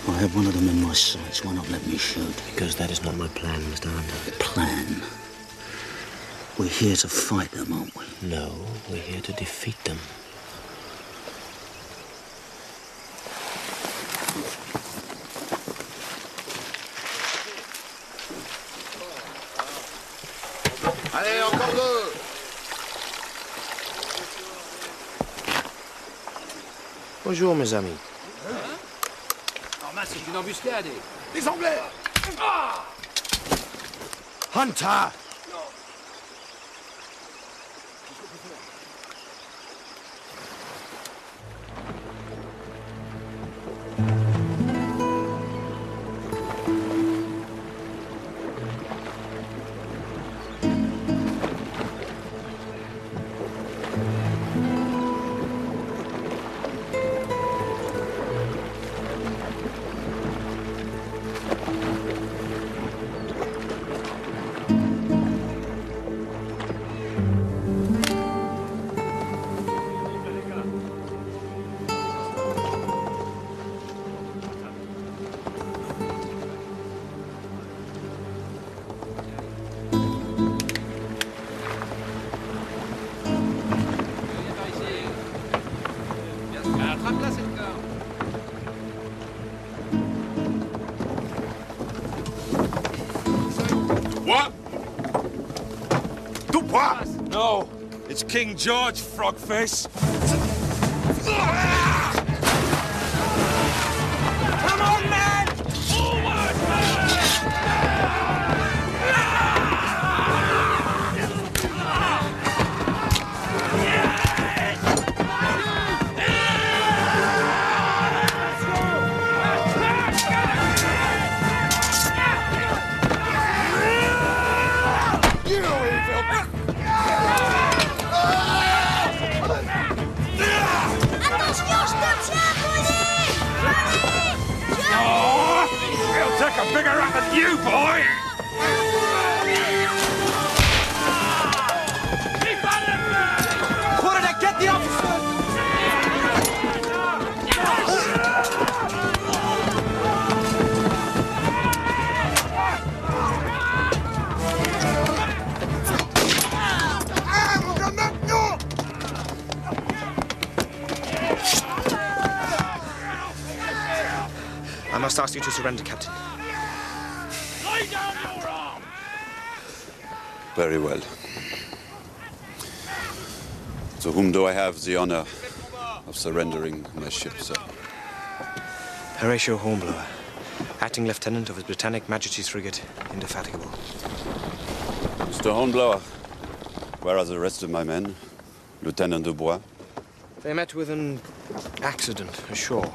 I have one of them in my sights. Why not let me shoot? Because that is not my plan, Mr. Hunter. Plan? We're here to fight them, aren't we? No, we're here to defeat them. Allez, encore deux! Bonjour, mes amis. C'est une embuscade. Les Anglais! Ah! Hunter! What? Duchess! No, it's King George, frogface. Come on, man! Forward! Take a bigger rap than you, boy! Put it, get the officer! I must ask you to surrender, Captain. Lay down your arm! Very well. To whom do I have the honor of surrendering my ship, sir? Horatio Hornblower, acting lieutenant of His Britannic Majesty's frigate, Indefatigable. Mr. Hornblower, where are the rest of my men? Lieutenant Dubois? They met with an accident ashore,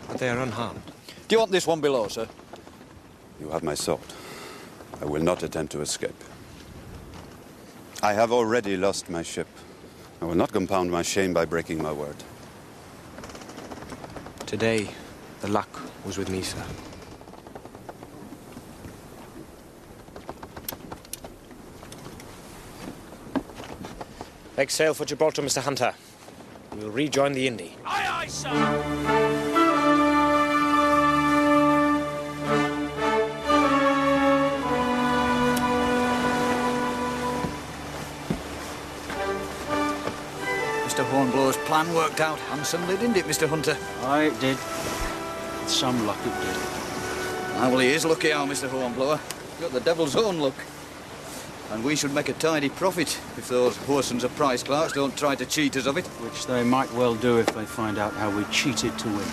but they are unharmed. Do you want this one below, sir? You have my sword. I will not attempt to escape. I have already lost my ship. I will not compound my shame by breaking my word. Today, the luck was with me, sir. Make sail for Gibraltar, Mr. Hunter. We will rejoin the Indy. Aye, aye, sir! Mr. Hornblower's plan worked out handsomely, didn't it, Mr. Hunter? Aye, it did. With some luck, it did. Ah, well, he is lucky, our Mr. Hornblower. Got the devil's own luck. And we should make a tidy profit if those whoresons of prize clerks don't try to cheat us of it. Which they might well do if they find out how we cheated to win.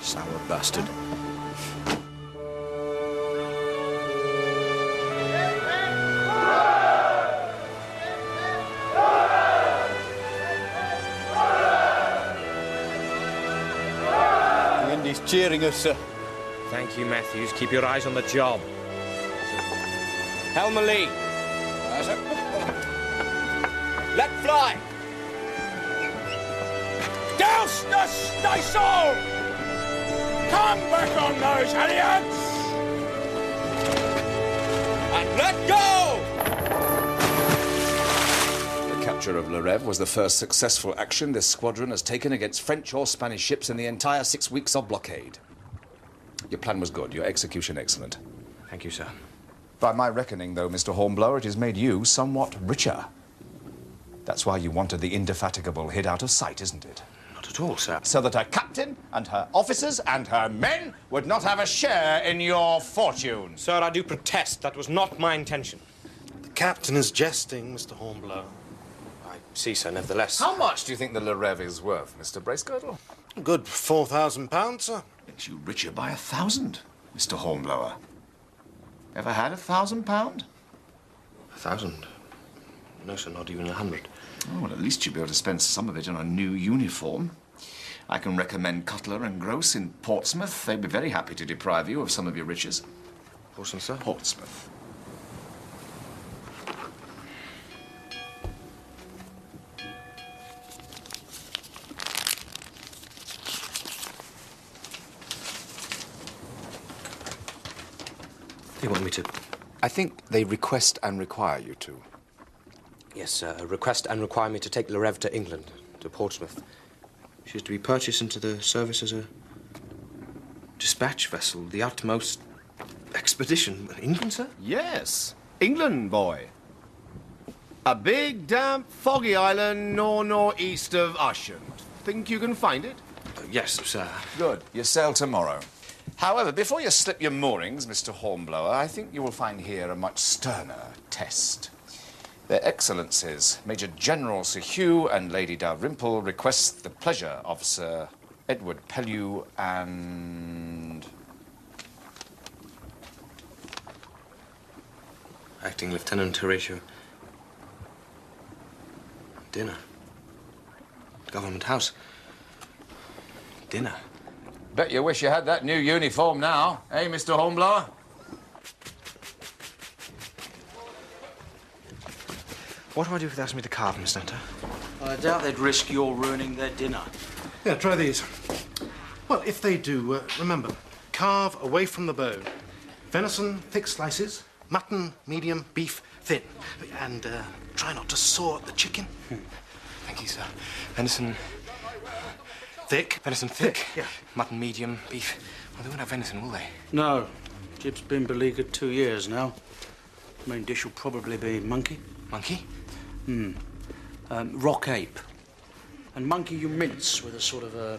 Sour bastard. cheering us, sir. Thank you, Matthews. Keep your eyes on the job. Helm lee. Let fly. Douse the staysail! Come back on those halyards! And let go! The capture of Le Rêve was the first successful action this squadron has taken against French or Spanish ships in the entire 6 weeks of blockade. Your plan was good, your execution excellent. Thank you, sir. By my reckoning, though, Mr. Hornblower, it has made you somewhat richer. That's why you wanted the Indefatigable hid out of sight, isn't it? Not at all, sir. So that her captain and her officers and her men would not have a share in your fortune. Sir, I do protest. That was not my intention. The captain is jesting, Mr. Hornblower. I see, sir, nevertheless. How much do you think the Le Rêve is worth, Mr. Bracegirdle? Good £4,000, sir. Makes you richer by 1,000, Mr. Hornblower. Ever had £1,000? 1,000? No, sir, not even 100. Oh, well, at least you'll be able to spend some of it on a new uniform. I can recommend Cutler and Gross in Portsmouth. They'd be very happy to deprive you of some of your riches. Portsmouth, sir? Portsmouth. They want me to... I think they request and require you to. Yes, sir. Request and require me to take Le Rêve to England, to Portsmouth. She is to be purchased into the service as a dispatch vessel, the utmost expedition. England, sir? Yes, England, boy. A big, damp, foggy island northeast of Ushant. Think you can find it? Yes, sir. Good. You sail tomorrow. However, before you slip your moorings, Mr. Hornblower, I think you will find here a much sterner test. Their Excellencies, Major General Sir Hugh and Lady Dalrymple, request the pleasure of Sir Edward Pellew and... Acting Lieutenant Horatio. Dinner. Government House. Dinner. Bet you wish you had that new uniform now, eh, Mr. Hornblower? What do I do if they ask me to carve, Mr. Hunter? I doubt they'd risk your ruining their dinner. Yeah, try these. Well, if they do, remember, carve away from the bone. Venison, thick slices. Mutton, medium. Beef, thin. And try not to saw at the chicken. Thank you, sir. Venison... Thick. Venison thick. Yeah. Mutton medium. Beef. Well, they won't have venison, will they? No. Jib's been beleaguered 2 years now. Main dish will probably be monkey. Monkey? Rock ape. And monkey you mince with a sort of a...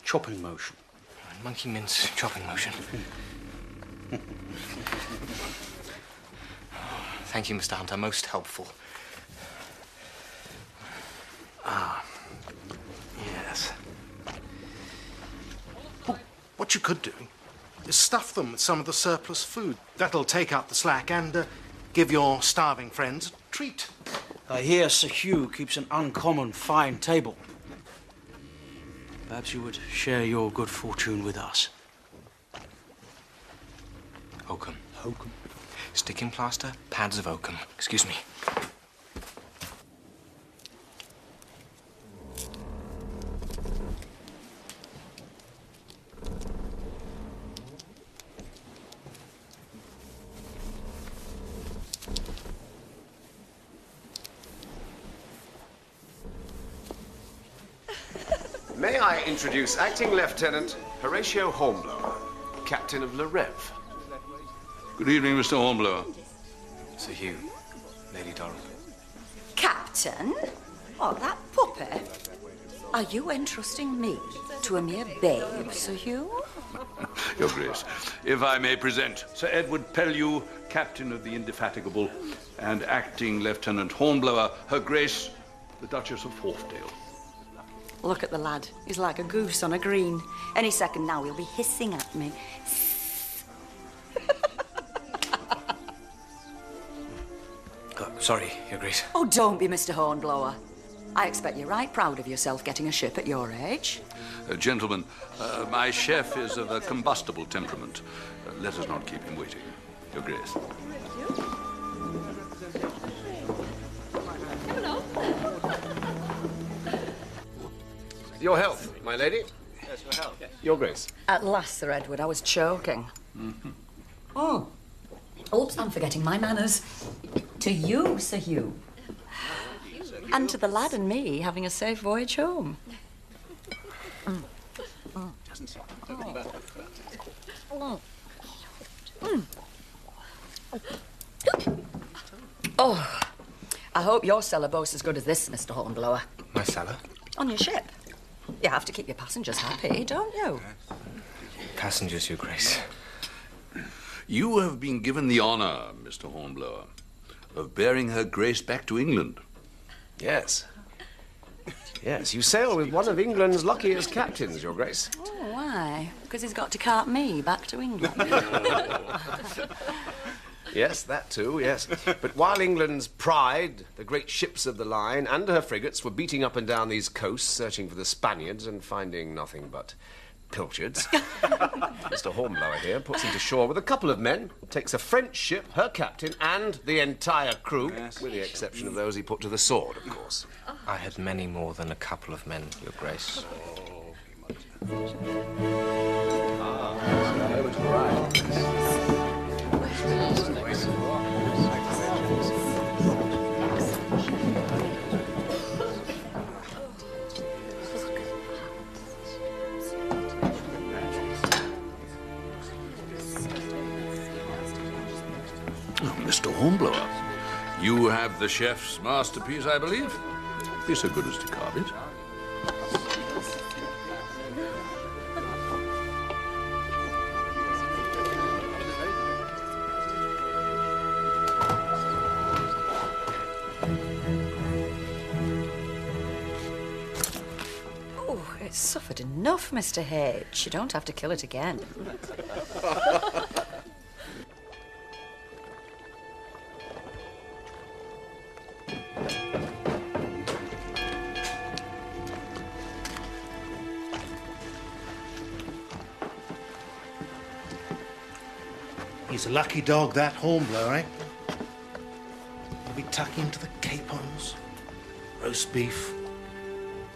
chopping motion. Monkey mince chopping motion. Thank you, Mr. Hunter. Most helpful. Yes. Well, what you could do is stuff them with some of the surplus food. That'll take up the slack and give your starving friends a treat. I hear Sir Hugh keeps an uncommon fine table. Perhaps you would share your good fortune with us. Oakum. Oakum. Sticking plaster, pads of oakum. Excuse me. May I introduce Acting Lieutenant Horatio Hornblower, Captain of Le Rêve. Good evening, Mr. Hornblower. Sir Hugh, Lady Dalrymple. Captain? Oh, that puppy? Are you entrusting me to a mere babe, Sir Hugh? Your Grace, if I may present Sir Edward Pellew, Captain of the Indefatigable, and Acting Lieutenant Hornblower, Her Grace, the Duchess of Wharfdale. Look at the lad. He's like a goose on a green. Any second now he'll be hissing at me. Sorry, Your Grace. Oh, don't be Mr. Hornblower. I expect you're right proud of yourself getting a ship at your age. Gentlemen, my chef is of a combustible temperament. Let us not keep him waiting. Your Grace. Your health, my lady. Yes, your health. Your Grace. At last, Sir Edward, I was choking. Oh. Oops, I'm forgetting my manners. To you, Sir Hugh. And to the lad and me having a safe voyage home. Oh, I hope your cellar boasts as good as this, Mr. Hornblower. My cellar? On your ship. You have to keep your passengers happy, don't you? Passengers, Your Grace. You have been given the honor, Mr. Hornblower, of bearing Her Grace back to England. Yes. Yes, you sail with one of England's luckiest captains, Your Grace. Oh, why? Because he's got to cart me back to England. Yes, that too, yes. But while England's pride, the great ships of the line, and her frigates were beating up and down these coasts, searching for the Spaniards and finding nothing but pilchards, Mr. Hornblower here puts into shore with a couple of men, takes a French ship, her captain, and the entire crew, with the exception of those he put to the sword, of course. I had many more than a couple of men, Your Grace. Mr. Hornblower, you have the chef's masterpiece, I believe. Be so good as to carve it. Oh, it's suffered enough, Mr. H. You don't have to kill it again. He's a lucky dog, that Hornblower, eh? He'll be tucking to the capons, roast beef,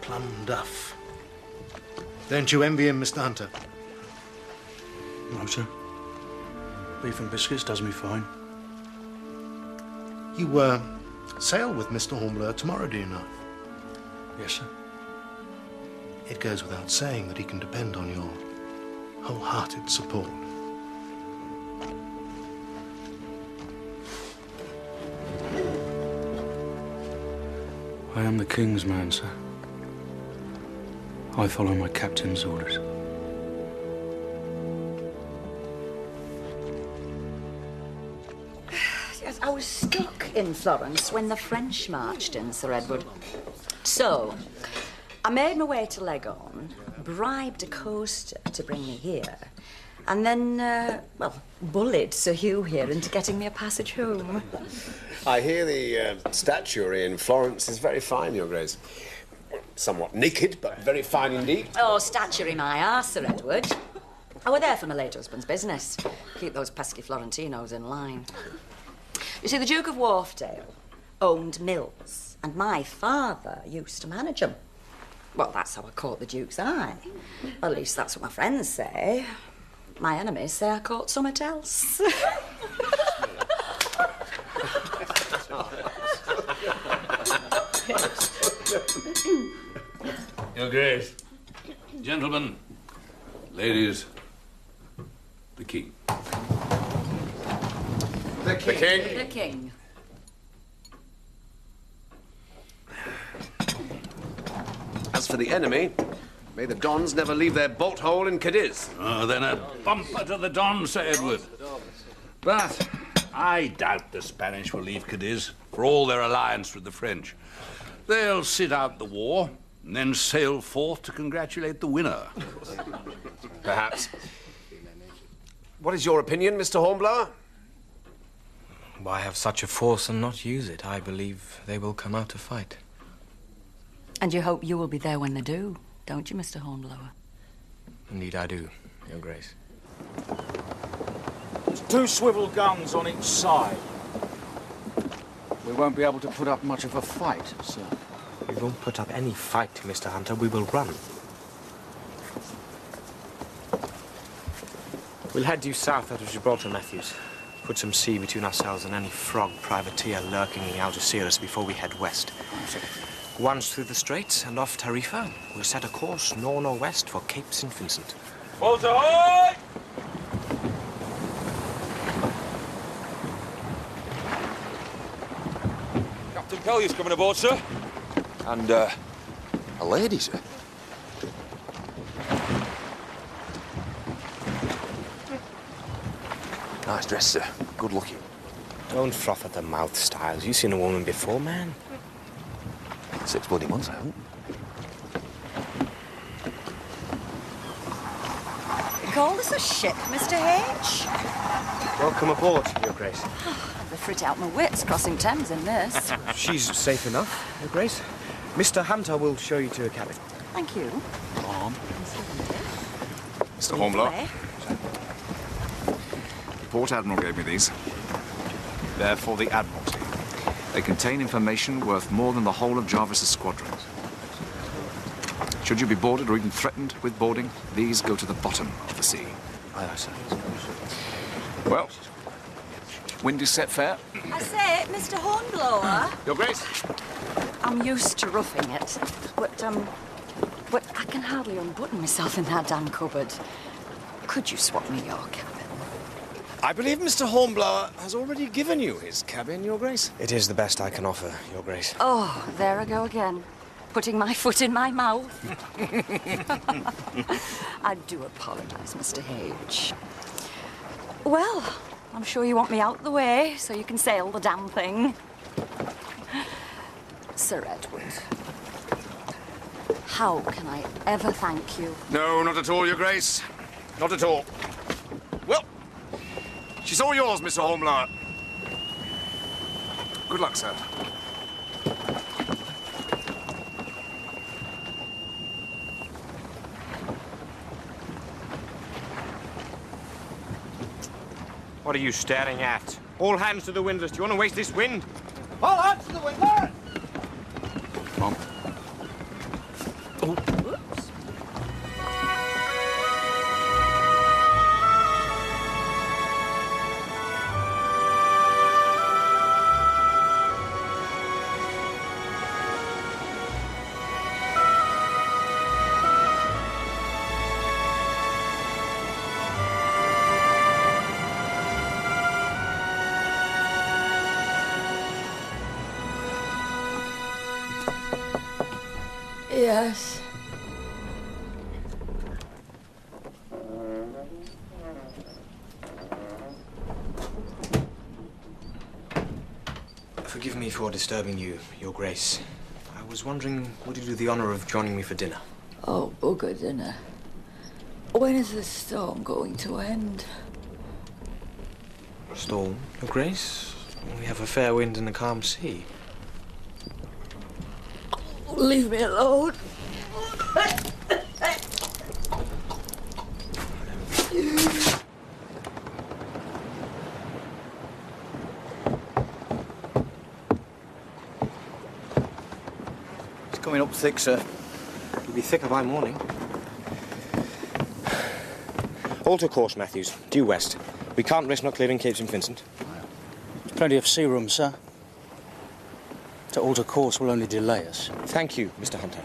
plum duff. Don't you envy him, Mr. Hunter? No, sir. Beef and biscuits does me fine. You, sail with Mr. Hornblower tomorrow, do you not? Yes, sir. It goes without saying that he can depend on your wholehearted support. I am the King's man, sir. I follow my captain's orders. Yes, I was stuck in Florence when the French marched in, Sir Edward. So, I made my way to Leghorn, bribed a coaster to bring me here, and then, well, bullied Sir Hugh here into getting me a passage home. I hear the statuary in Florence is very fine, Your Grace. Somewhat naked, but very fine indeed. Oh, statuary my arse, Sir Edward. I were there for my late husband's business. Keep those pesky Florentinos in line. You see, the Duke of Wharfdale owned mills, and my father used to manage them. Well, that's how I caught the Duke's eye. At least that's what my friends say. My enemies say I caught something else. Your Grace. Gentlemen, ladies, the King. The King. The King. As for the enemy, may the Dons never leave their bolt hole in Cadiz. Oh, then a bumper to the Don, Sir Edward. But I doubt the Spanish will leave Cadiz, for all their alliance with the French. They'll sit out the war and then sail forth to congratulate the winner. Perhaps. What is your opinion, Mr. Hornblower? Why have such a force and not use it? I believe they will come out to fight. And you hope you will be there when they do, don't you, Mr. Hornblower? Indeed I do, Your Grace. There's 2 swivel guns on each side. We won't be able to put up much of a fight, sir. We won't put up any fight, Mr. Hunter. We will run. We'll head due south out of Gibraltar, Matthews. Put some sea between ourselves and any frog privateer lurking in Algeciras before we head west. Once through the Straits and off Tarifa, we'll set a course nor'-nor'-west for Cape St. Vincent. Boats ahoy! Captain Pellier's coming aboard, sir. And, a lady, sir. Nice dress, sir. Good looking. Don't froth at the mouth, Styles. You seen a woman before, man? 6 bloody months, I haven't. You call this a ship, Mr. H? Welcome aboard, Your Grace. I've frit out my wits crossing Thames in this. She's safe enough, Your Grace. Mr. Hunter will show you to a cabin. Thank you. Mr. Hornblower. The Port Admiral gave me these. They're for the Admiralty. They contain information worth more than the whole of Jarvis's squadron. Should you be boarded or even threatened with boarding, these go to the bottom of the sea. Aye, aye, sir. Well, wind is set fair. I say, Mr. Hornblower. Your Grace. I'm used to roughing it, but I can hardly unbutton myself in that damn cupboard. Could you swap me your cabin? I believe Mr. Hornblower has already given you his cabin, Your Grace. It is the best I can offer, Your Grace. Oh, there I go again. Putting my foot in my mouth. I do apologise, Mr. H. Well, I'm sure you want me out the way so you can sail the damn thing. Sir Edward, how can I ever thank you? No, not at all, Your Grace. Not at all. Well, she's all yours, Mr. Hornblower. Good luck, sir. What are you staring at? All hands to the windlass. Do you want to waste this wind? All hands to the windlass! Come on. Oops. Yes. Forgive me for disturbing you, Your Grace. I was wondering, would you do the honor of joining me for dinner? Oh, bugger dinner. When is this storm going to end? Storm, Your Grace? We have a fair wind and a calm sea. Leave me alone. It's coming up thick, sir. It'll be thicker by morning. Alter course, Matthews. Due west. We can't risk not clearing Cape St. Vincent. Plenty of sea room, sir. To alter course will only delay us. Thank you, Mr. Hunter.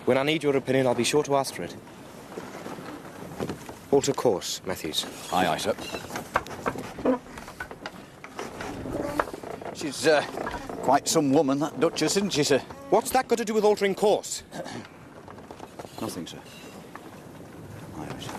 When I need your opinion, I'll be sure to ask for it. Alter course, Matthews. Aye, aye, sir. She's, quite some woman, that Duchess, isn't she, sir? What's that got to do with altering course? Nothing, sir. Aye, aye, sir.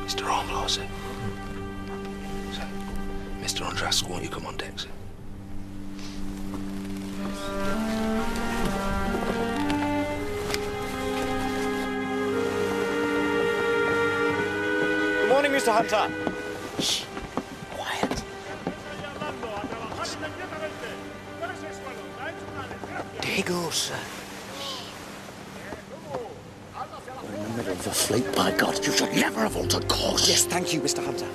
Mr. Hornblower, sir. Sir, Mr. Undrask, won't you come on deck, sir? Good morning, Mr. Hunter. Shh. Quiet. There he goes, sir. We're in the middle of the fleet, by God. You should never have altered course. Yes, thank you, Mr. Hunter.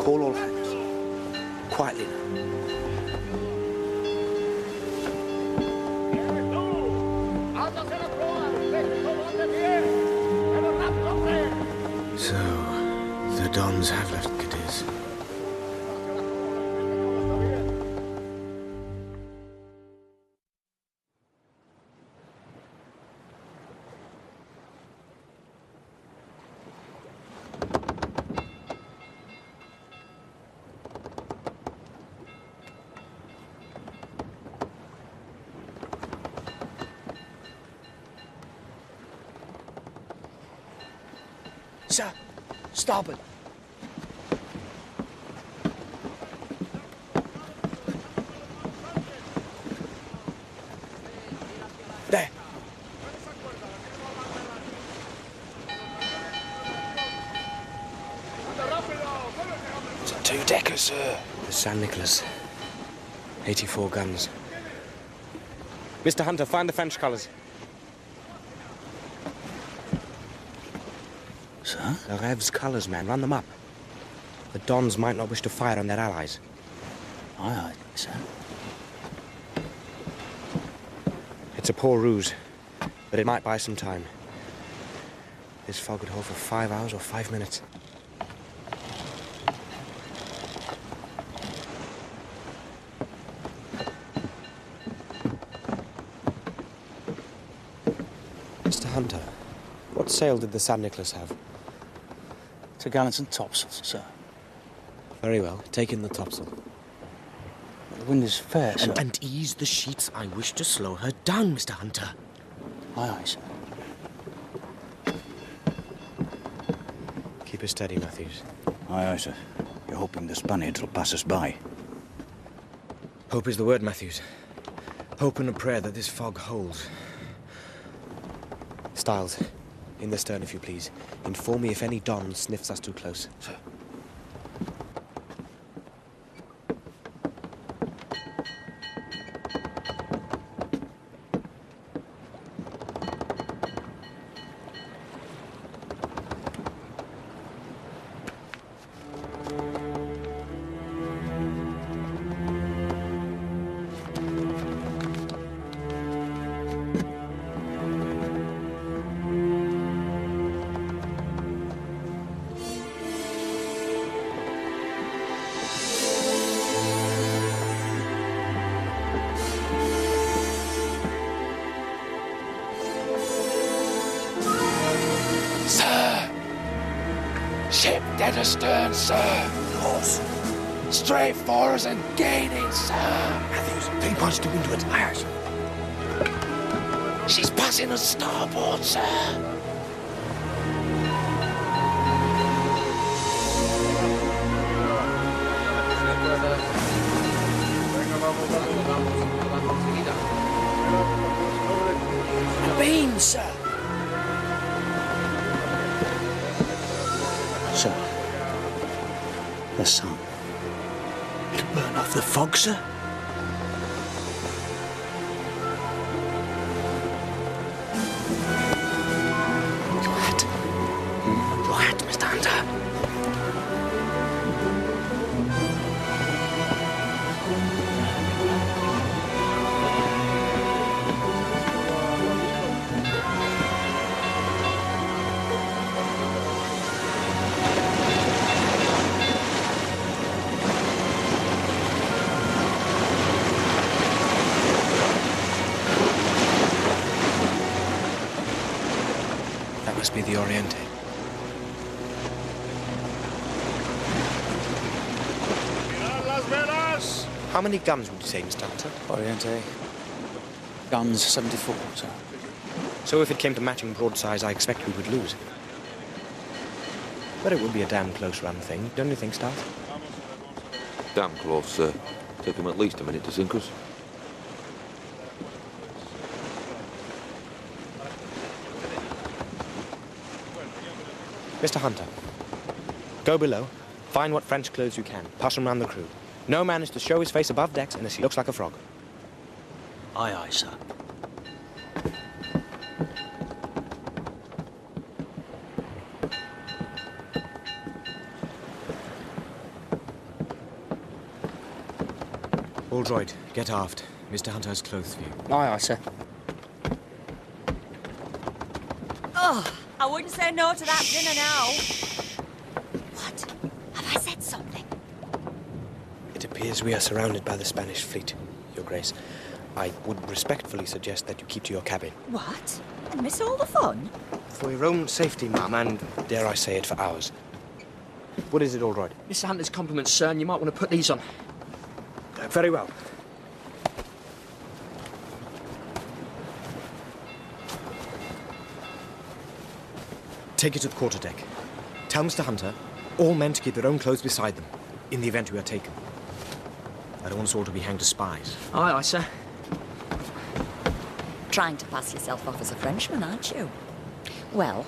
Call all hands. Quietly now. So, the Dons have left Cadiz. Sir, starboard. There. It's a two-decker, sir. The San Nicolas. 84 guns. Mr. Hunter, find the French colours. Sir? The Rev's colours, man. Run them up. The Dons might not wish to fire on their allies. Aye, aye, sir. It's a poor ruse, but it might buy some time. This fog would hold for 5 hours or 5 minutes. Mr. Hunter, what sail did the San Nicolas have? To gallants and topsails, sir. Very well. Take in the topsail. The wind is fair, sir. And ease the sheets. I wish to slow her down, Mr. Hunter. Aye, aye, sir. Keep her steady, Matthews. Aye, aye, sir. You're hoping the Spaniards will pass us by. Hope is the word, Matthews. Hope and a prayer that this fog holds. Stiles, in the stern, if you please. Inform me if any Don sniffs us too close. Sir. Ship dead astern, sir. Course. Straight for us and gaining, sir. Matthews, 3 points to windward. Aye, sir. She's passing us starboard, sir. Beam, sir. Sir, the sun. It'll burn off the fog, sir. Your hat. Your hat, Mr. Hunter. Must be the Oriente. How many guns would you say, Mr. Hunter? Oriente. Guns, 74, sir. So if it came to matching broadsides, I expect we would lose. But it would be a damn close run thing, don't you think, Stiles? Damn close, sir. Take him at least a minute to sink us. Mr. Hunter, go below, find what French clothes you can, pass them round the crew. No man is to show his face above decks unless he looks like a frog. Aye, aye, sir. All droid, get aft. Mr. Hunter has clothes for you. Aye, aye, sir. Oh, I wouldn't say no to that dinner now. What? Have I said something? It appears we are surrounded by the Spanish fleet, Your Grace. I would respectfully suggest that you keep to your cabin. What? And miss all the fun? For your own safety, ma'am, and, dare I say it, for ours. What is it, all right? Mr. Hunter's compliments, sir, and you might want to put these on. Very well. Take it to the quarterdeck. Tell Mr. Hunter, all men to keep their own clothes beside them, in the event we are taken. I don't want us all to be hanged as spies. Aye, aye, sir. Trying to pass yourself off as a Frenchman, aren't you? Well,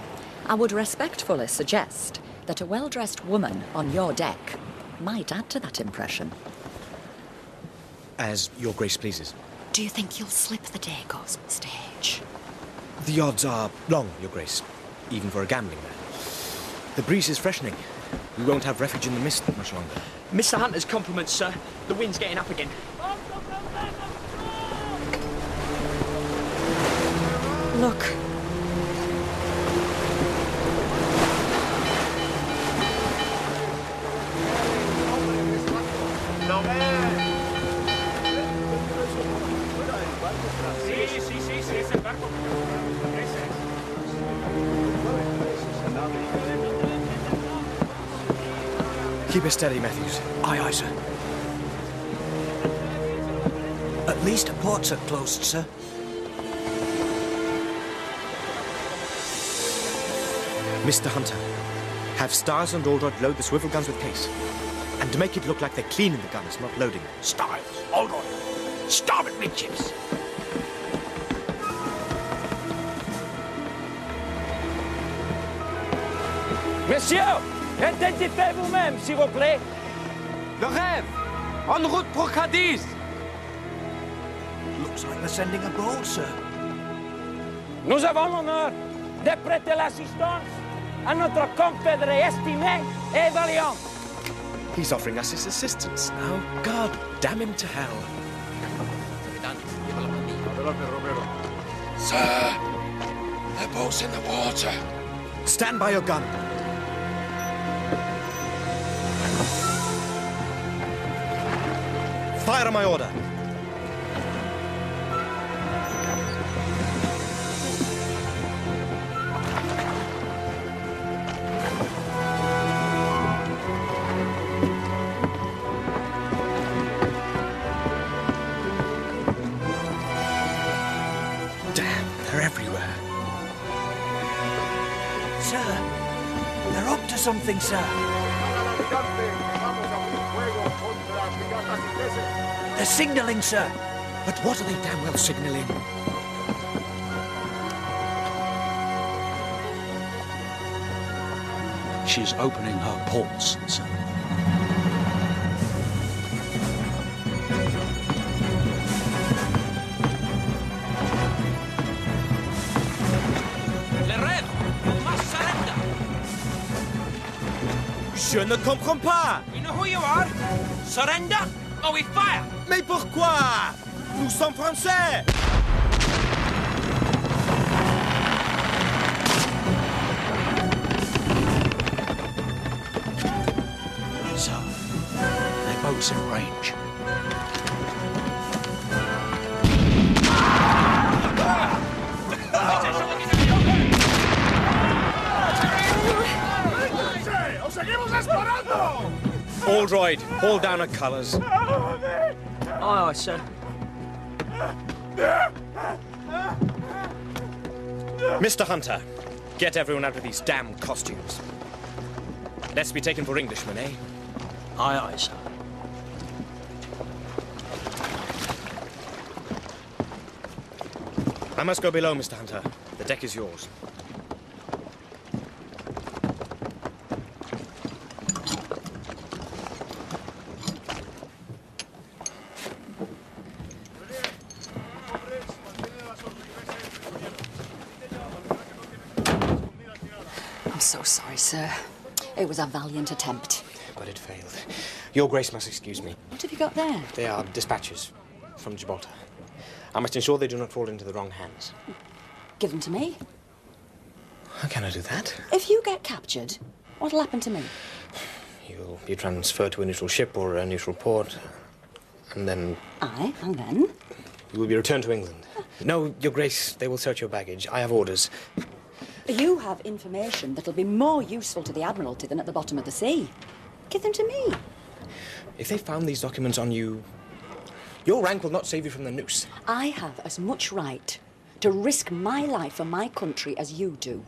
I would respectfully suggest that a well-dressed woman on your deck might add to that impression. As Your Grace pleases. Do you think you'll slip the Dagos stage? The odds are long, Your Grace, even for a gambling man. The breeze is freshening. We won't have refuge in the mist much longer. Mr. Hunter's compliments, sir. The wind's getting up again. Look. Keep it steady, Matthews. Aye, aye, sir. At least the ports are closed, sir. Mr. Hunter, have Stars and Aldrod load the swivel guns with case. And to make it look like they're cleaning the guns, not loading them. Stars, Aldrod, starboard midships. Messieurs, identifiez vous-même, s'il vous plaît. Le rêve, en route pour Cadiz. Looks like they're sending a boat, sir. Nous avons l'honneur de prêter l'assistance à notre confédéré estimé et valiant. He's offering us his assistance. Oh, God, damn him to hell. Sir, the boat's in the water. Stand by your gun. Fire on my order. Damn, they're everywhere. Sir, they're up to something, sir. They're signalling, sir. But what are they damn well signalling? She's opening her ports, sir. Le rêve, you must surrender. Je ne comprends pas. You know who you are? Surrender or we fire. Mais pourquoi? Nous sommes français. Sir, their boat's in range. Aldroid, haul down her colours. Aye, aye, sir. Mr. Hunter, get everyone out of these damn costumes. Let's be taken for Englishmen, eh? Aye, aye, sir. I must go below, Mr. Hunter. The deck is yours. I'm so sorry, sir. It was a valiant attempt. But it failed. Your Grace must excuse me. What have you got there? They are dispatches from Gibraltar. I must ensure they do not fall into the wrong hands. Give them to me. How can I do that? If you get captured, what'll happen to me? You'll be transferred to a neutral ship or a neutral port, and then... Aye, and then? You will be returned to England. No, Your Grace, they will search your baggage. I have orders. You have information that'll be more useful to the Admiralty than at the bottom of the sea. Give them to me. If they found these documents on you, your rank will not save you from the noose. I have as much right to risk my life for my country as you do.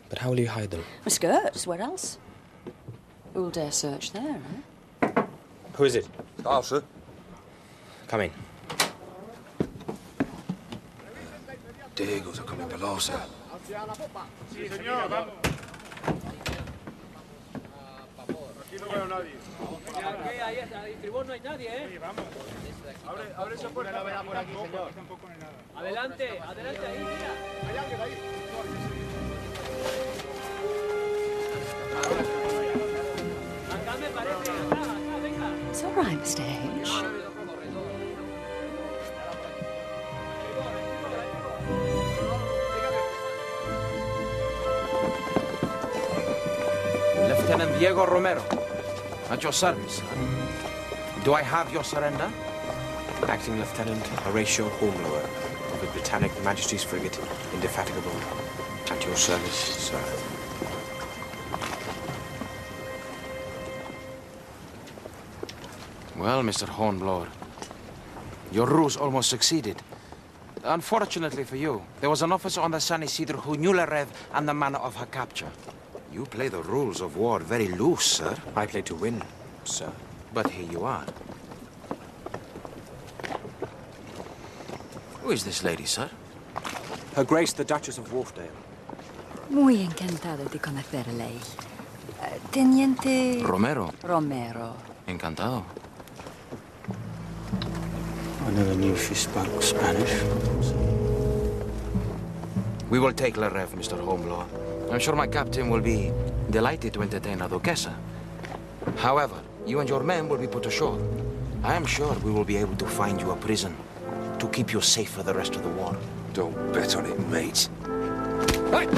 But how will you hide them? My skirts, where else? Who'll dare search there, eh? Who is it? Oh, sir. Come in. Diego's are coming below, sir. Sí, señor, vamos. Aquí no veo a nadie. Ahí está, el tribún no hay nadie, ¿eh? Sí, vamos. Abre esa puerta. No verá por aquí, señor. Tampoco no hay nada. Adelante, adelante, ahí, mira. Hay alguien ahí. Acá me parece, acá, venga. It's all right, Mr. H. Lieutenant Diego Romero, at your service. Do I have your surrender? Acting Lieutenant Horatio Hornblower of the Britannic Majesty's frigate Indefatigable. At your service, sir. Well, Mr. Hornblower, your ruse almost succeeded. Unfortunately for you, there was an officer on the San Isidro who knew La Rev and the manner of her capture. You play the rules of war very loose, sir. I play to win, sir. But here you are. Who is this lady, sir? Her Grace, the Duchess of Wharfdale. Muy encantado de conocerle. Teniente... Romero. Romero. Encantado. I never knew she spoke Spanish. We will take La Rev, Mr. Hornblower. I'm sure my captain will be delighted to entertain a Duchessa. However, you and your men will be put ashore. I am sure we will be able to find you a prison to keep you safe for the rest of the war. Don't bet on it, mate. Hey!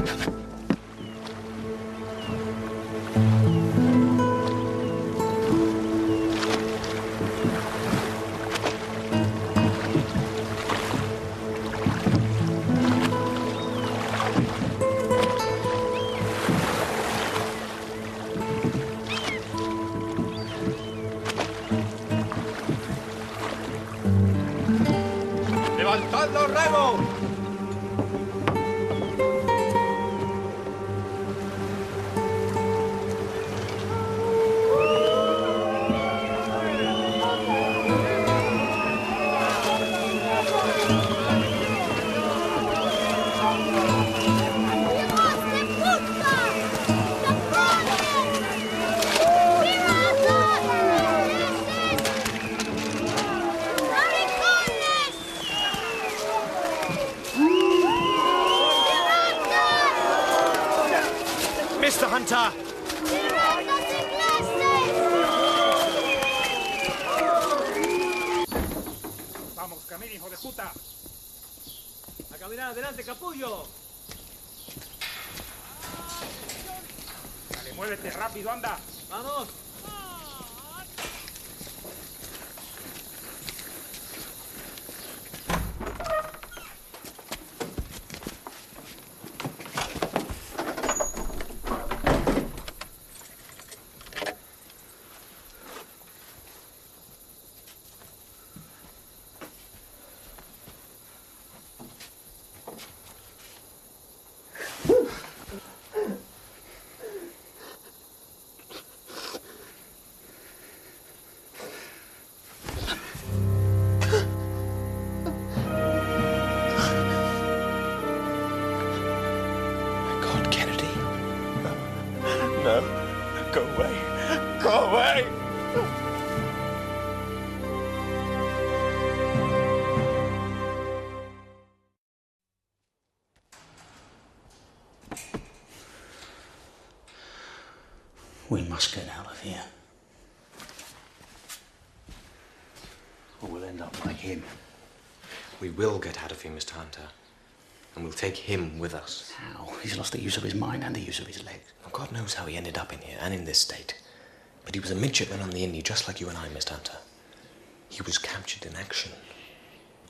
¡Levantad los remos! Mr. Hunter! Vamos, camina, hijo de puta. A caminar adelante, capullo. Dale, muévete rápido, anda. Vamos. We must get out of here. Or we'll end up like him. We will get out of here, Mr. Hunter. And we'll take him with us. How? He's lost the use of his mind and the use of his legs. Well, God knows how he ended up in here and in this state. But he was a midshipman on the Indy, just like you and I, Mr. Hunter. He was captured in action.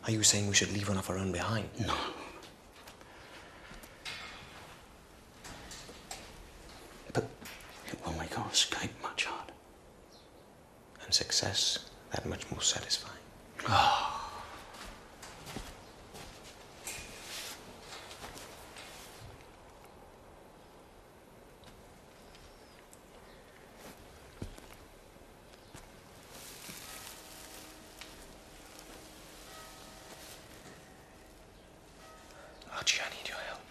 Are you saying we should leave one of our own behind? No. But it will make our escape much harder. And success that much more satisfying. Oh. Archie, I need your help.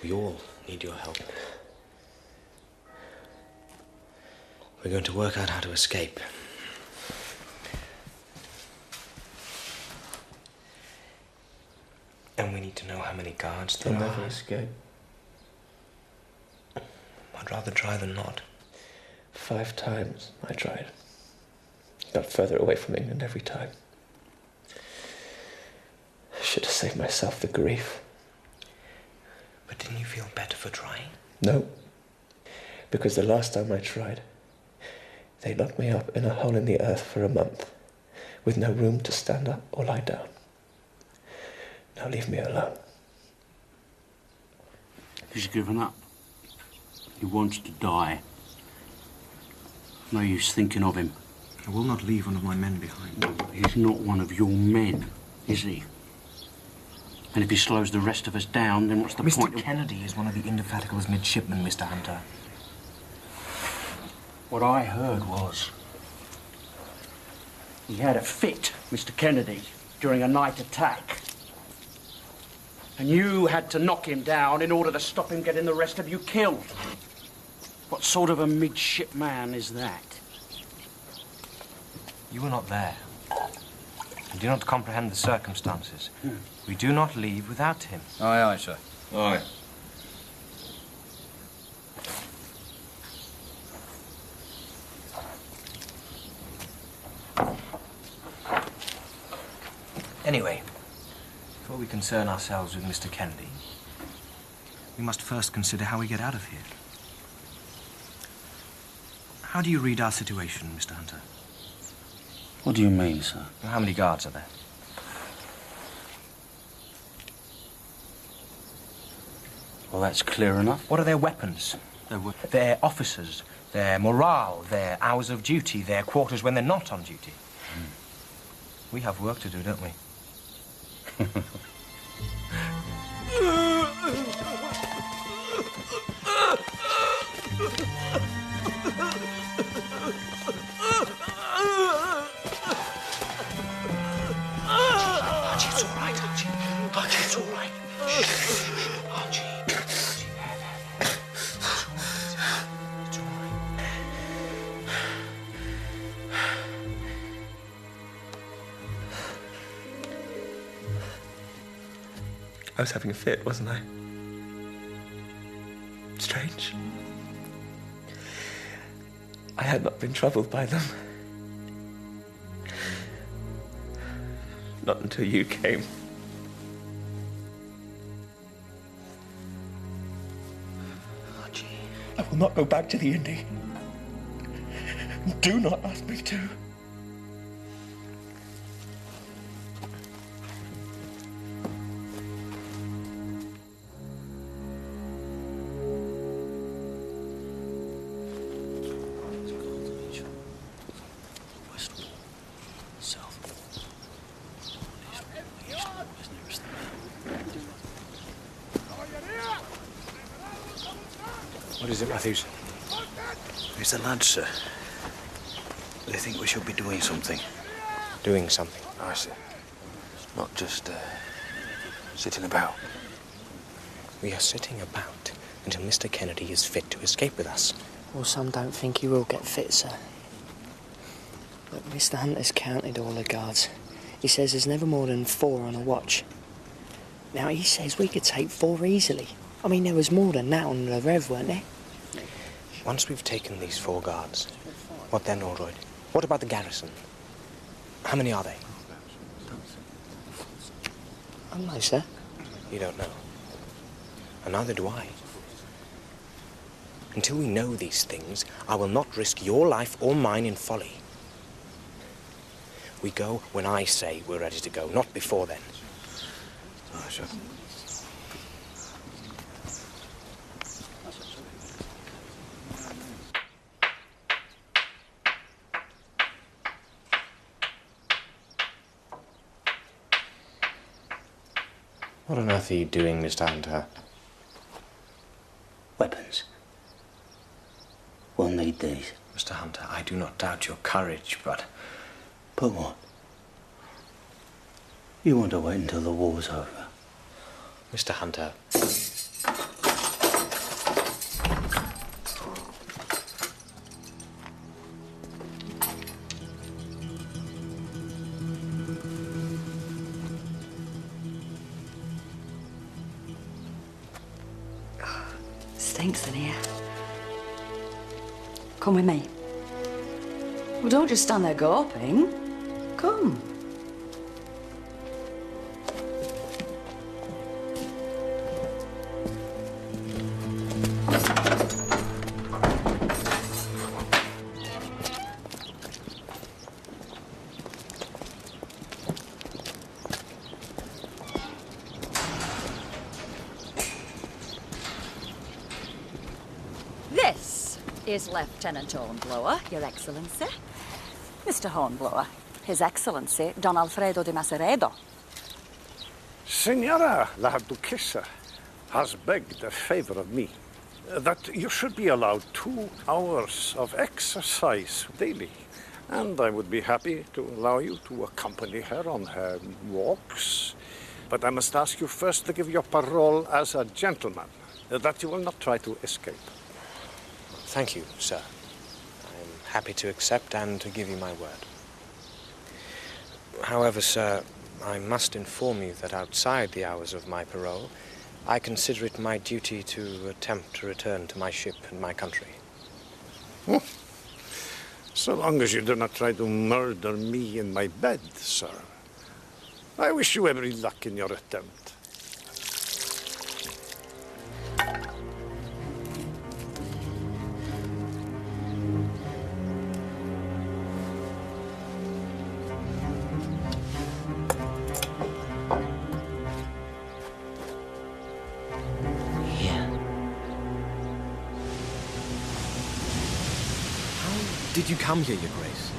We all need your help. We're going to work out how to escape. And we need to know how many guards there are. They'll never escape. I'd rather try than not. 5 times I tried. Got further away from England every time. I should have saved myself the grief. But didn't you feel better for trying? No. Because the last time I tried, they locked me up in a hole in the earth for a month, with no room to stand up or lie down. Now leave me alone. He's given up. He wants to die. No use thinking of him. I will not leave one of my men behind. He's not one of your men, is he? And if he slows the rest of us down, then what's the point? Mr. Kennedy is one of the Indefatigables midshipmen, Mr. Hunter. What I heard was he had a fit, Mr. Kennedy, during a night attack. And you had to knock him down in order to stop him getting the rest of you killed. What sort of a midshipman is that? You were not there. You do not comprehend the circumstances. We do not leave without him. Aye, aye, sir. Aye. Anyway, before we concern ourselves with Mr. Kennedy, we must first consider how we get out of here. How do you read our situation, Mr. Hunter? What do you mean, sir? How many guards are there? Well, that's clear enough. What are their weapons? Their officers, their morale, their hours of duty, their quarters when they're not on duty. We have work to do, don't we? Archie, it's all right, Archie. Archie, it's all right. Archie. I was having a fit, wasn't I? Strange. I had not been troubled by them. Not until you came. Archie. I will not go back to the Indy. Do not ask me to. What is it, Matthews? It's the lads, sir. They think we should be doing something. Doing something? I see. Not just, sitting about. We are sitting about until Mr. Kennedy is fit to escape with us. Well, some don't think he will get fit, sir. Look, Mr. Hunter's counted all the guards. He says there's never more than 4 on a watch. Now, he says we could take 4 easily. I mean, there was more than that on the Rev, weren't there? Once we've taken these 4 guards, what then, Allroyd? What about the garrison? How many are they? I don't know, sir. You don't know. And neither do I. Until we know these things, I will not risk your life or mine in folly. We go when I say we're ready to go, not before then. Oh, sure. What on earth are you doing, Mr. Hunter? Weapons. We'll need these. Mr. Hunter, I do not doubt your courage, but... But what? You want to wait until the war's over? Mr. Hunter... Stinks in here. Come with me. Well, don't just stand there gawping. Come. This is Lieutenant Hornblower, Your Excellency. Mr. Hornblower, His Excellency Don Alfredo de Maceredo. Senora la Duchessa has begged a favor of me, that you should be allowed 2 hours of exercise daily. And I would be happy to allow you to accompany her on her walks. But I must ask you first to give your parole as a gentleman, that you will not try to escape. Thank you, sir. I'm happy to accept and to give you my word. However, sir, I must inform you that outside the hours of my parole, I consider it my duty to attempt to return to my ship and my country. So long as you do not try to murder me in my bed, sir. I wish you every luck in your attempt. Did you come here, Your Grace?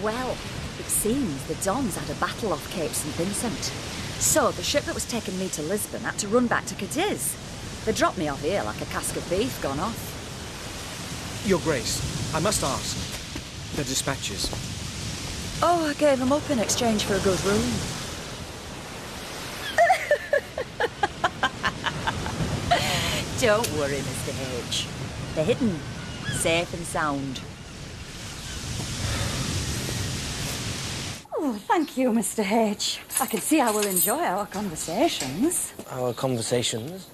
Well, it seems the Dons had a battle off Cape St. Vincent. So the ship that was taking me to Lisbon had to run back to Cadiz. They dropped me off here like a cask of beef gone off. Your Grace, I must ask. The dispatches. Oh, I gave them up in exchange for a good room. Don't worry, Mr. H. They're hidden, safe and sound. Oh, thank you, Mr. H. I can see I will enjoy our conversations. Our conversations?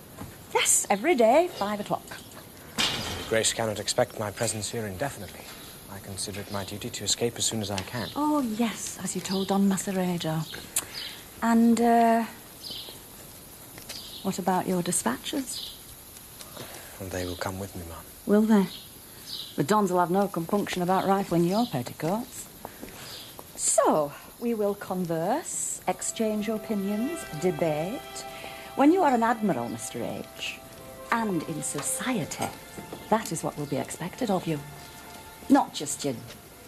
Yes, every day, 5 o'clock. Your Grace cannot expect my presence here indefinitely. I consider it my duty to escape as soon as I can. Oh, yes, as you told Don Maceredo. And, what about your dispatches? And they will come with me, ma'am. Will they? The Dons will have no compunction about rifling your petticoats. So, we will converse, exchange opinions, debate. When you are an admiral, Mr. H, and in society, that is what will be expected of you. Not just your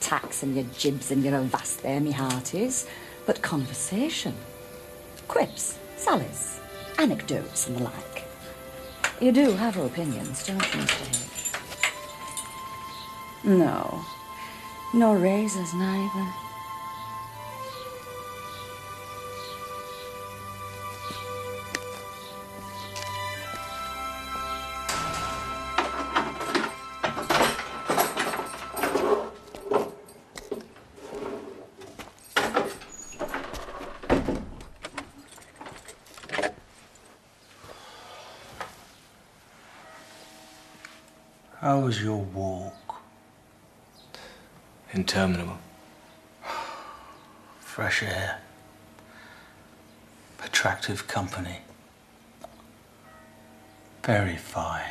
tacks and your jibs and your avast there, me hearties, but conversation. Quips, sallies, anecdotes and the like. You do have opinions, don't you, Mr. H? No. No razors, neither. How was your walk? Interminable. Fresh air. Attractive company. Very fine.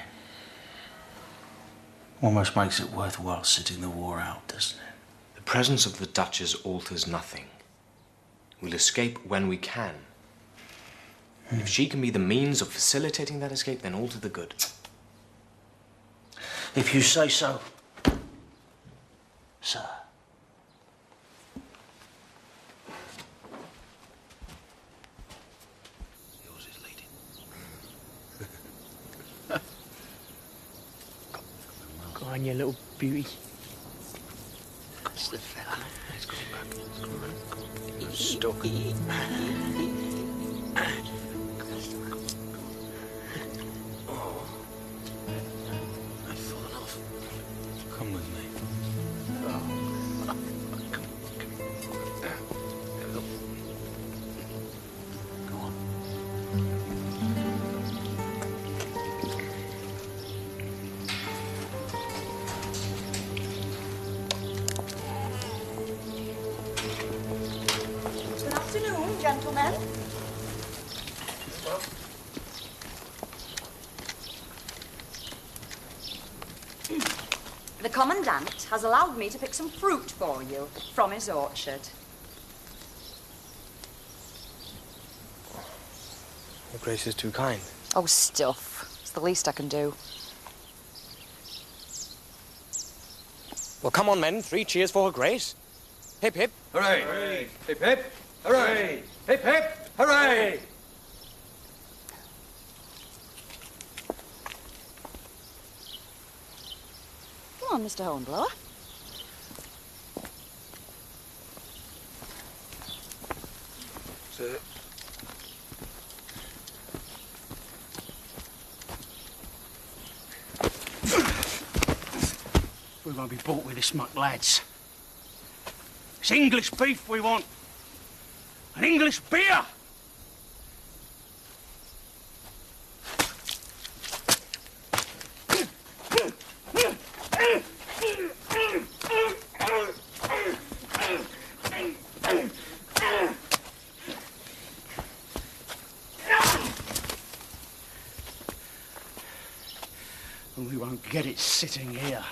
Almost makes it worthwhile sitting the war out, doesn't it? The presence of the Duchess alters nothing. We'll escape when we can. If she can be the means of facilitating that escape, then all to the good. If you say so, sir. Yours is leading. Go on, you little beauty. That's the fella. He's coming back. He's coming back. He's stuck. Oh. I've fallen off. Come with me. Oh. Come. There we go. Go on. Good afternoon, gentlemen. The Commandant has allowed me to pick some fruit for you from his orchard. Your Grace is too kind. Oh, stuff. It's the least I can do. Well, come on, men. 3 cheers for Her Grace. Hip, hip. Hooray! Hooray! Hip, hip! Hooray! Hip, hip! Hooray! Come on, Mr. Hornblower. Sir. We won't be bought with this muck, lads. It's English beef we want. And English beer. And we won't get it sitting here.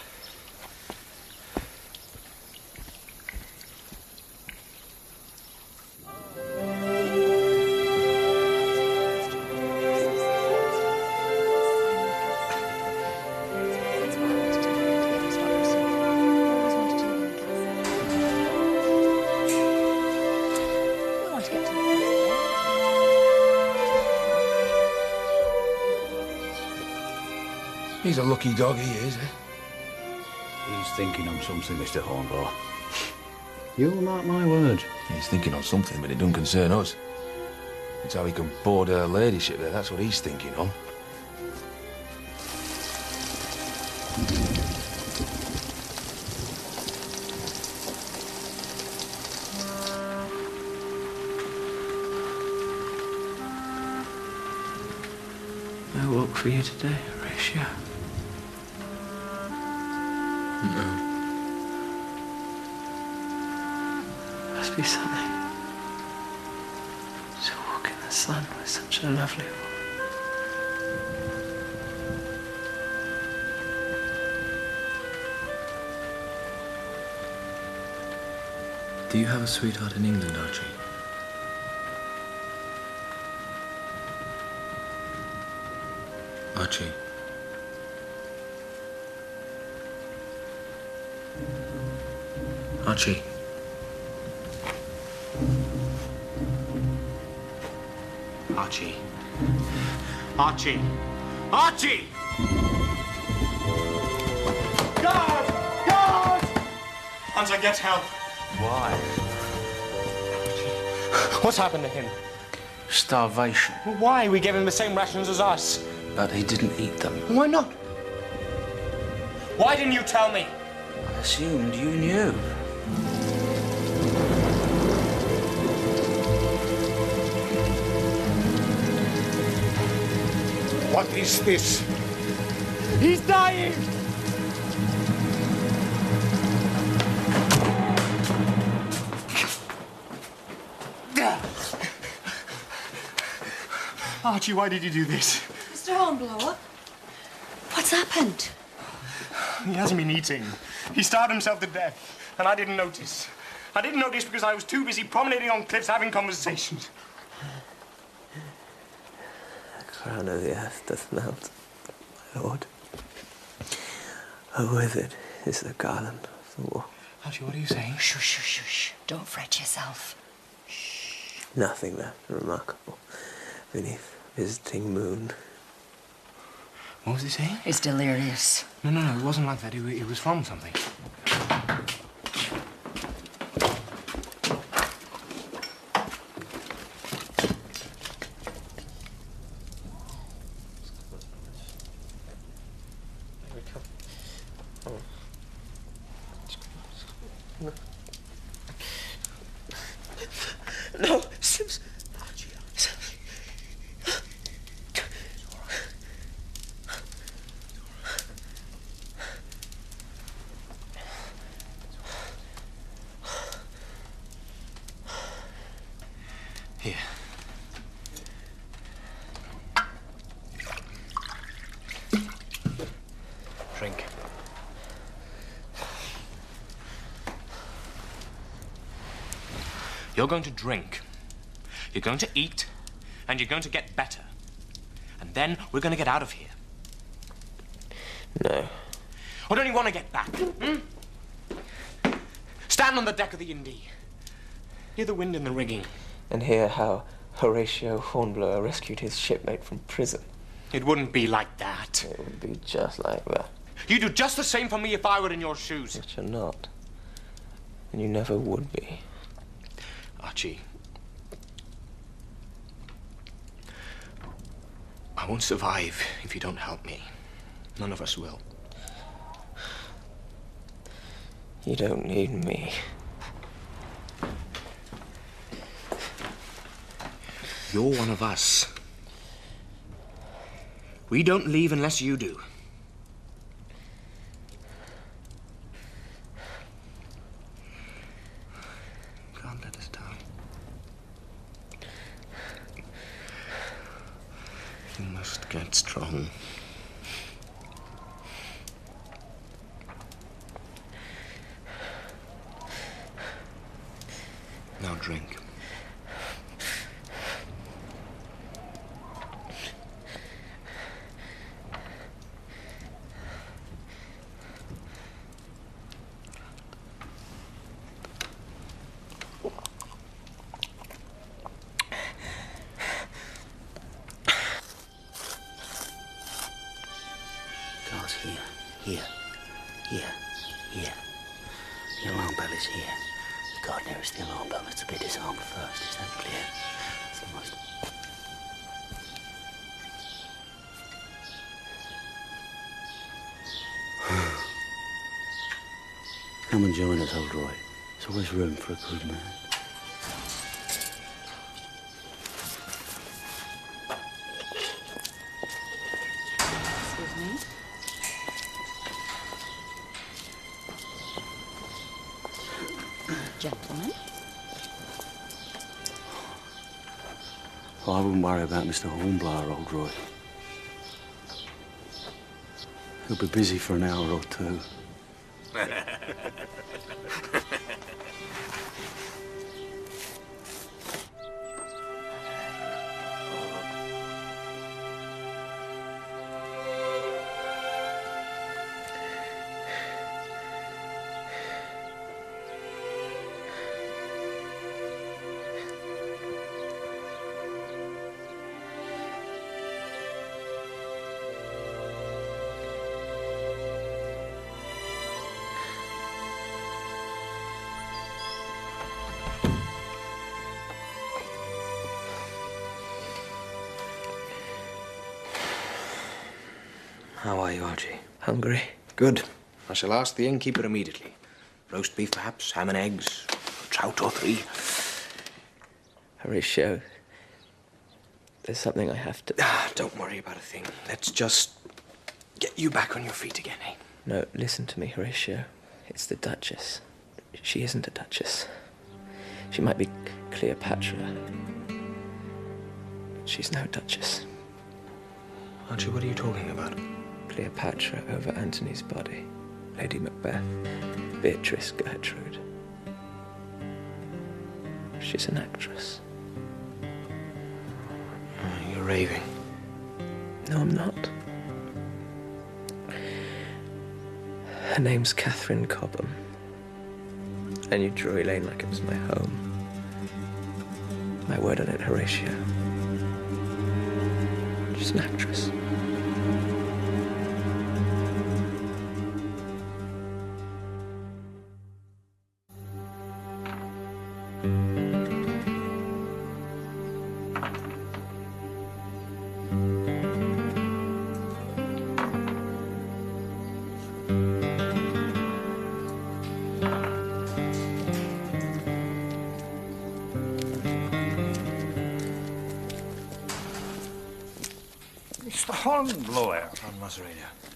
He's a lucky dog, he is, eh? He's thinking on something, Mr. Hornblower. You'll mark my words. He's thinking on something, but it don't concern us. It's how he can board her ladyship there. That's what he's thinking on. No walk for you today, Horatio? No. Must be something to walk in the sun with such a lovely woman. Do you have a sweetheart in England, Archie? Archie. Archie. Archie. Archie. Archie! Guard! Guard! Hunter, get help. Why? What's happened to him? Starvation. Why? We gave him the same rations as us. But he didn't eat them. Why not? Why didn't you tell me? I assumed you knew. What is this? He's dying! Archie, why did you do this? Mr. Hornblower, what's happened? He hasn't been eating. He starved himself to death, and I didn't notice. I didn't notice because I was too busy promenading on cliffs having conversations. The crown of the earth doth melt, my lord. Oh, with it is the garland of the war. Archie, what are you saying? Shush, shush, shush. Don't fret yourself. Nothing that remarkable beneath visiting moon. What was he saying? He's delirious. No, it wasn't like that. It was from something. No, Sims. Here. Drink. You're going to drink, you're going to eat, and you're going to get better. And then we're going to get out of here. No. Or don't you want to get back? Stand on the deck of the Indie. Hear the wind in the rigging. And hear how Horatio Hornblower rescued his shipmate from prison. It wouldn't be like that. It would be just like that. You'd do just the same for me if I were in your shoes. But you're not. And you never would be. Archie, I won't survive if you don't help me. None of us will. You don't need me. You're one of us. We don't leave unless you do. Can't let us down. You must get strong. Now drink. Guards here. The alarm bell is here. The guard nearest the alarm bell is to be disarmed first. Is that clear? It's the most... Come and join us, old Roy. There's always room for a good man. Excuse me. Gentlemen. Oh, I wouldn't worry about Mr. Hornblower, old Roy. He'll be busy for an hour or two. How are you, Archie? Hungry? Good. I shall ask the innkeeper immediately. Roast beef, perhaps, ham and eggs, a trout or three. Horatio, there's something I have to... Don't worry about a thing. Let's just get you back on your feet again, eh? No, listen to me, Horatio. It's the Duchess. She isn't a Duchess. She might be Cleopatra. But She's no Duchess. Archie, what are you talking about? Cleopatra over Antony's body. Lady Macbeth. Beatrice Gertrude. She's an actress. You're raving. No, I'm not. Her name's Catherine Cobham. I knew Drury Lane like it was my home. My word on it, Horatio. She's an actress. Mr. Hornblower.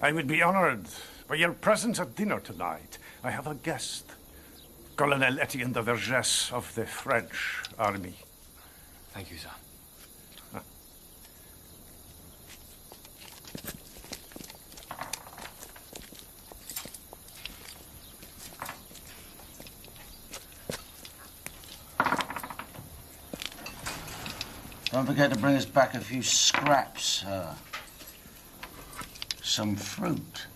I would be honored by your presence at dinner tonight. I have a guest, Colonel Etienne de Vergès of the French army. Thank you, sir. Don't forget to bring us back a few scraps, some fruit.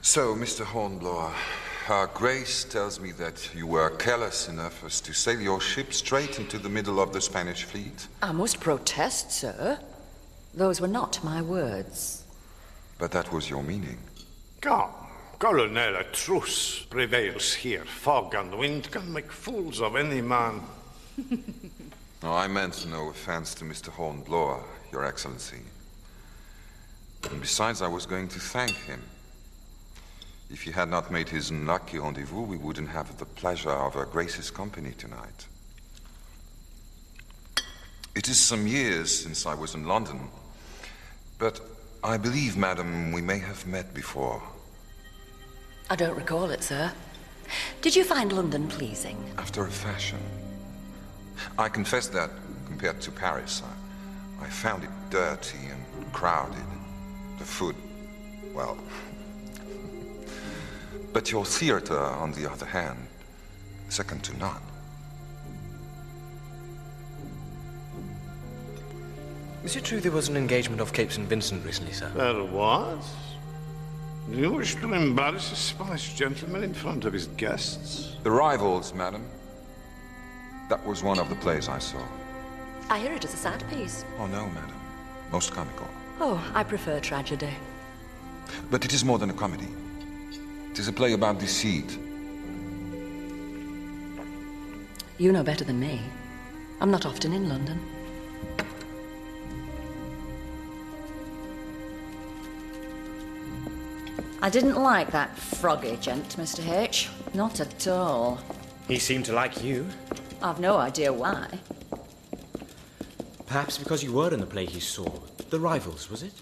So, Mr. Hornblower, Her Grace tells me that you were careless enough as to sail your ship straight into the middle of the Spanish fleet. I must protest, sir. Those were not my words. But that was your meaning. Come, Colonel, a truce prevails here. Fog and wind can make fools of any man. No, I meant no offense to Mr. Hornblower, Your Excellency. And besides, I was going to thank him. If he had not made his unlucky rendezvous, we wouldn't have the pleasure of Her Grace's company tonight. It is some years since I was in London, but I believe, madam, we may have met before. I don't recall it, sir. Did you find London pleasing? After a fashion. I confess that, compared to Paris, I found it dirty and crowded. The food, well... But your theater, on the other hand, second to none. Is it true there was an engagement off Cape St. Vincent recently, sir? There was? Do you wish to embarrass a Spanish gentleman in front of his guests? The Rivals, madam. That was one of the plays I saw. I hear it is a sad piece. Oh, no, madam. Most comical. Oh, I prefer tragedy. But it is more than a comedy. It is a play about deceit. You know better than me. I'm not often in London. I didn't like that froggy gent, Mr. H. Not at all. He seemed to like you. I've no idea why. Perhaps because you were in the play he saw. The Rivals, was it?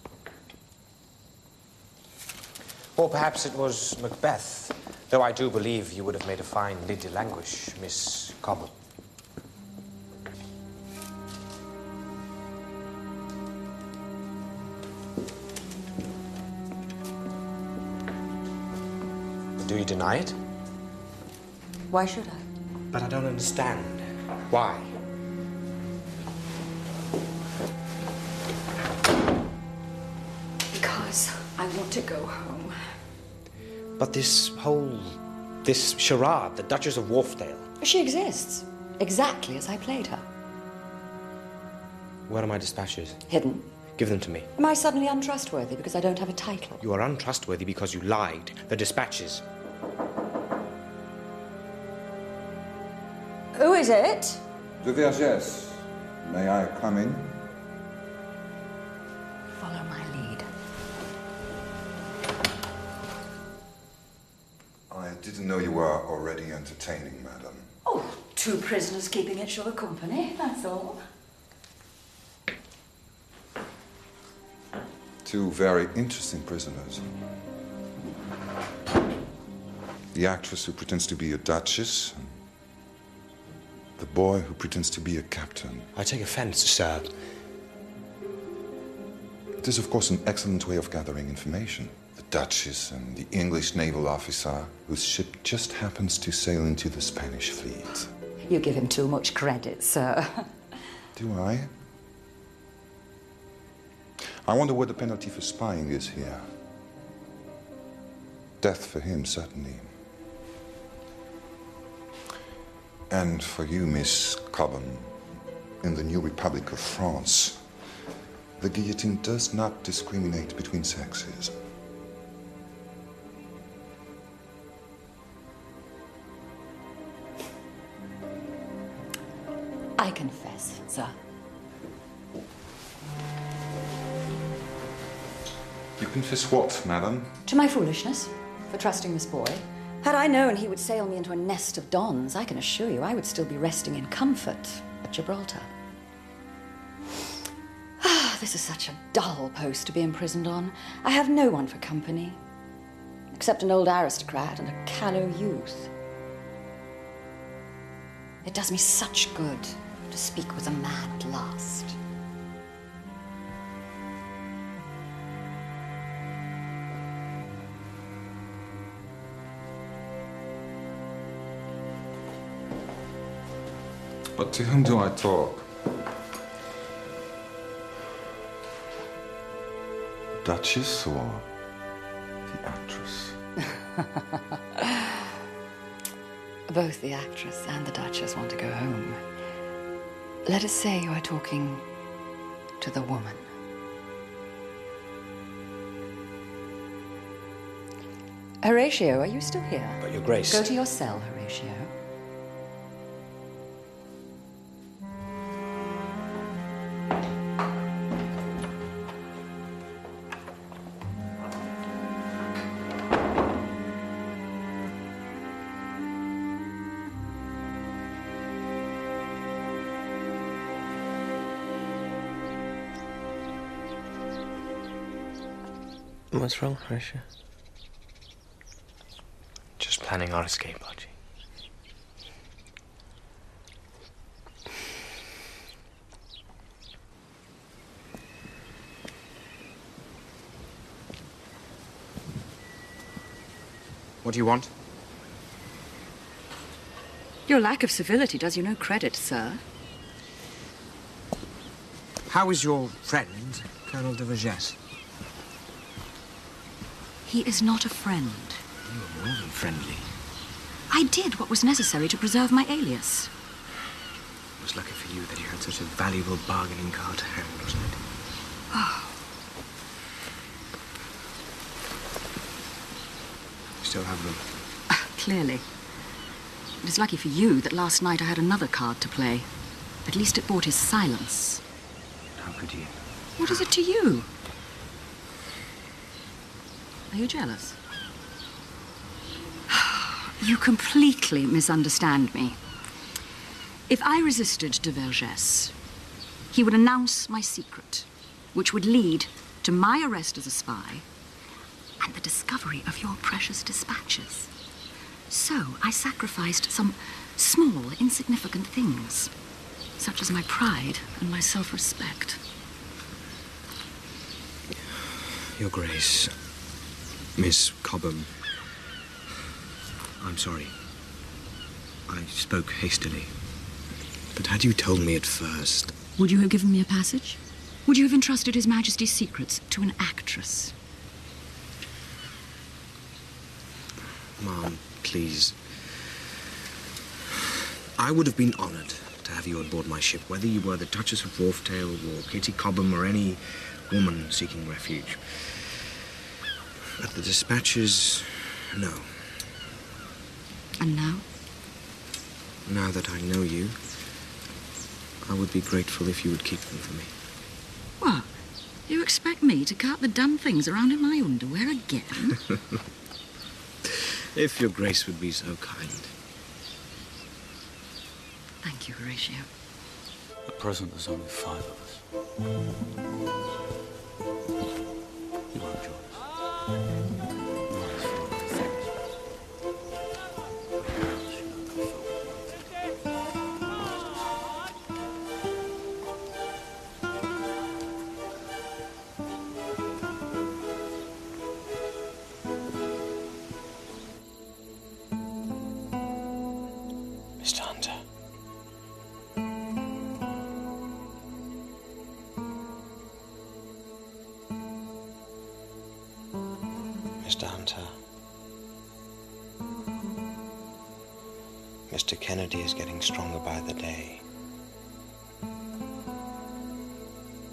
Or perhaps it was Macbeth, though I do believe you would have made a fine Lady Languish, Miss Cobham. Do you deny it? Why should I? But I don't understand. Why? Because I want to go home. But this charade, the Duchess of Wharfdale. She exists, exactly as I played her. Where are my dispatches? Hidden. Give them to me. Am I suddenly untrustworthy because I don't have a title? You are untrustworthy because you lied. The dispatches. Who is it? De Vergès. May I come in? Follow my lead. I didn't know you were already entertaining, madam. Oh, two prisoners keeping each other company, that's all. Two very interesting prisoners. The actress who pretends to be a duchess, The boy who pretends to be a captain. I take offense, sir. It is, of course, an excellent way of gathering information. The Duchess and the English naval officer whose ship just happens to sail into the Spanish fleet. You give him too much credit, sir. Do I? I wonder what the penalty for spying is here. Death for him, certainly. And for you, Miss Cobham, in the new Republic of France, the guillotine does not discriminate between sexes. I confess, sir. You confess what, madam? To my foolishness for trusting this boy. Had I known he would sail me into a nest of dons, I can assure you I would still be resting in comfort at Gibraltar. This is such a dull post to be imprisoned on. I have no one for company, except an old aristocrat and a callow youth. It does me such good to speak with a man at last. But to whom do I talk? Duchess or the actress? Both the actress and the Duchess want to go home. Let us say you are talking to the woman. Horatio, are you still here? But Your Grace... Go to your cell, Horatio. What's wrong, Horatio? Just planning our escape, Archie. What do you want? Your lack of civility does you no credit, sir. How is your friend, Colonel de Duchess? He is not a friend. You were more than friendly. I did what was necessary to preserve my alias. It was lucky for you that you had such a valuable bargaining card to hand, wasn't it? Oh. You still have them? Clearly. It is lucky for you that last night I had another card to play. At least it bought his silence. How could you? What is it to you? Are you jealous? You completely misunderstand me. If I resisted de Duchess, he would announce my secret, which would lead to my arrest as a spy and the discovery of your precious dispatches. So I sacrificed some small, insignificant things, such as my pride and my self-respect. Your Grace, Miss Cobham, I'm sorry. I spoke hastily. But had you told me at first... Would you have given me a passage? Would you have entrusted His Majesty's secrets to an actress? Ma'am, please. I would have been honored to have you on board my ship, whether you were the Duchess of Wharftail or Kitty Cobham or any woman seeking refuge. But the dispatches, no. And now? Now that I know you, I would be grateful if you would keep them for me. What? You expect me to cart the damn things around in my underwear again? If your Grace would be so kind. Thank you, Horatio. At present, there's only 5 of us. You won't join us. Hunter. Mr. Kennedy is getting stronger by the day.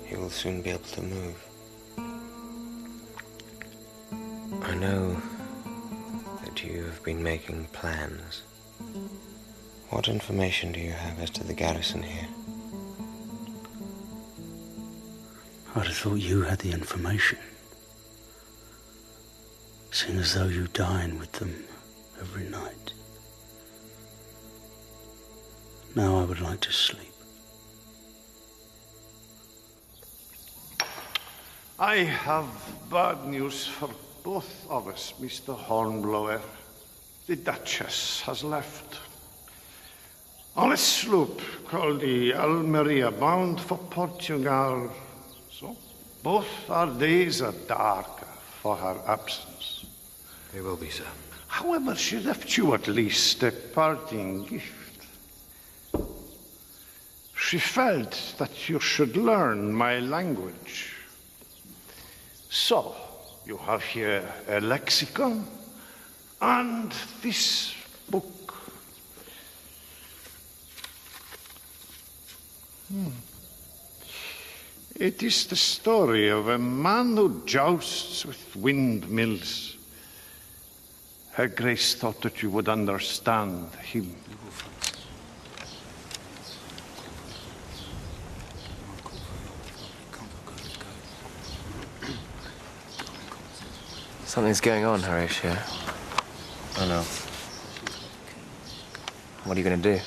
He will soon be able to move. I know that you have been making plans. What information do you have as to the garrison here? I'd have thought you had the information. Seeing as though you dine with them every night. Now I would like to sleep. I have bad news for both of us, Mr. Hornblower. The Duchess has left. On a sloop called the Almeria, bound for Portugal. So both our days are darker for her absence. They will be, sir. However, she left you at least a parting gift. She felt that you should learn my language. So, you have here a lexicon and this book. It is the story of a man who jousts with windmills. Her Grace thought that you would understand him. Something's going on, Horatio. Oh, no. What are you going to do?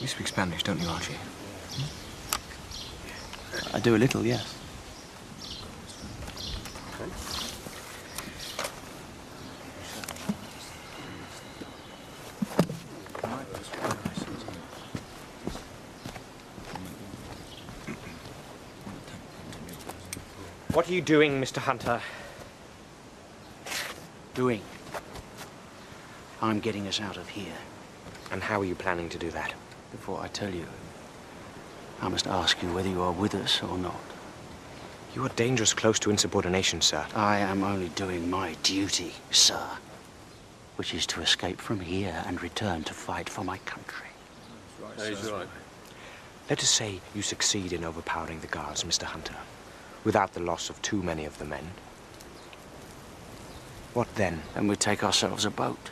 You speak Spanish, don't you, Archie? I do a little, yes. What are you doing, Mr. Hunter? Doing? I'm getting us out of here. And how are you planning to do that? Before I tell you, I must ask you whether you are with us or not. You are dangerous close to insubordination, sir. I am only doing my duty, sir, which is to escape from here and return to fight for my country. He's right. Let us say you succeed in overpowering the guards, Mr. Hunter, without the loss of too many of the men. What then? Then we take ourselves a boat.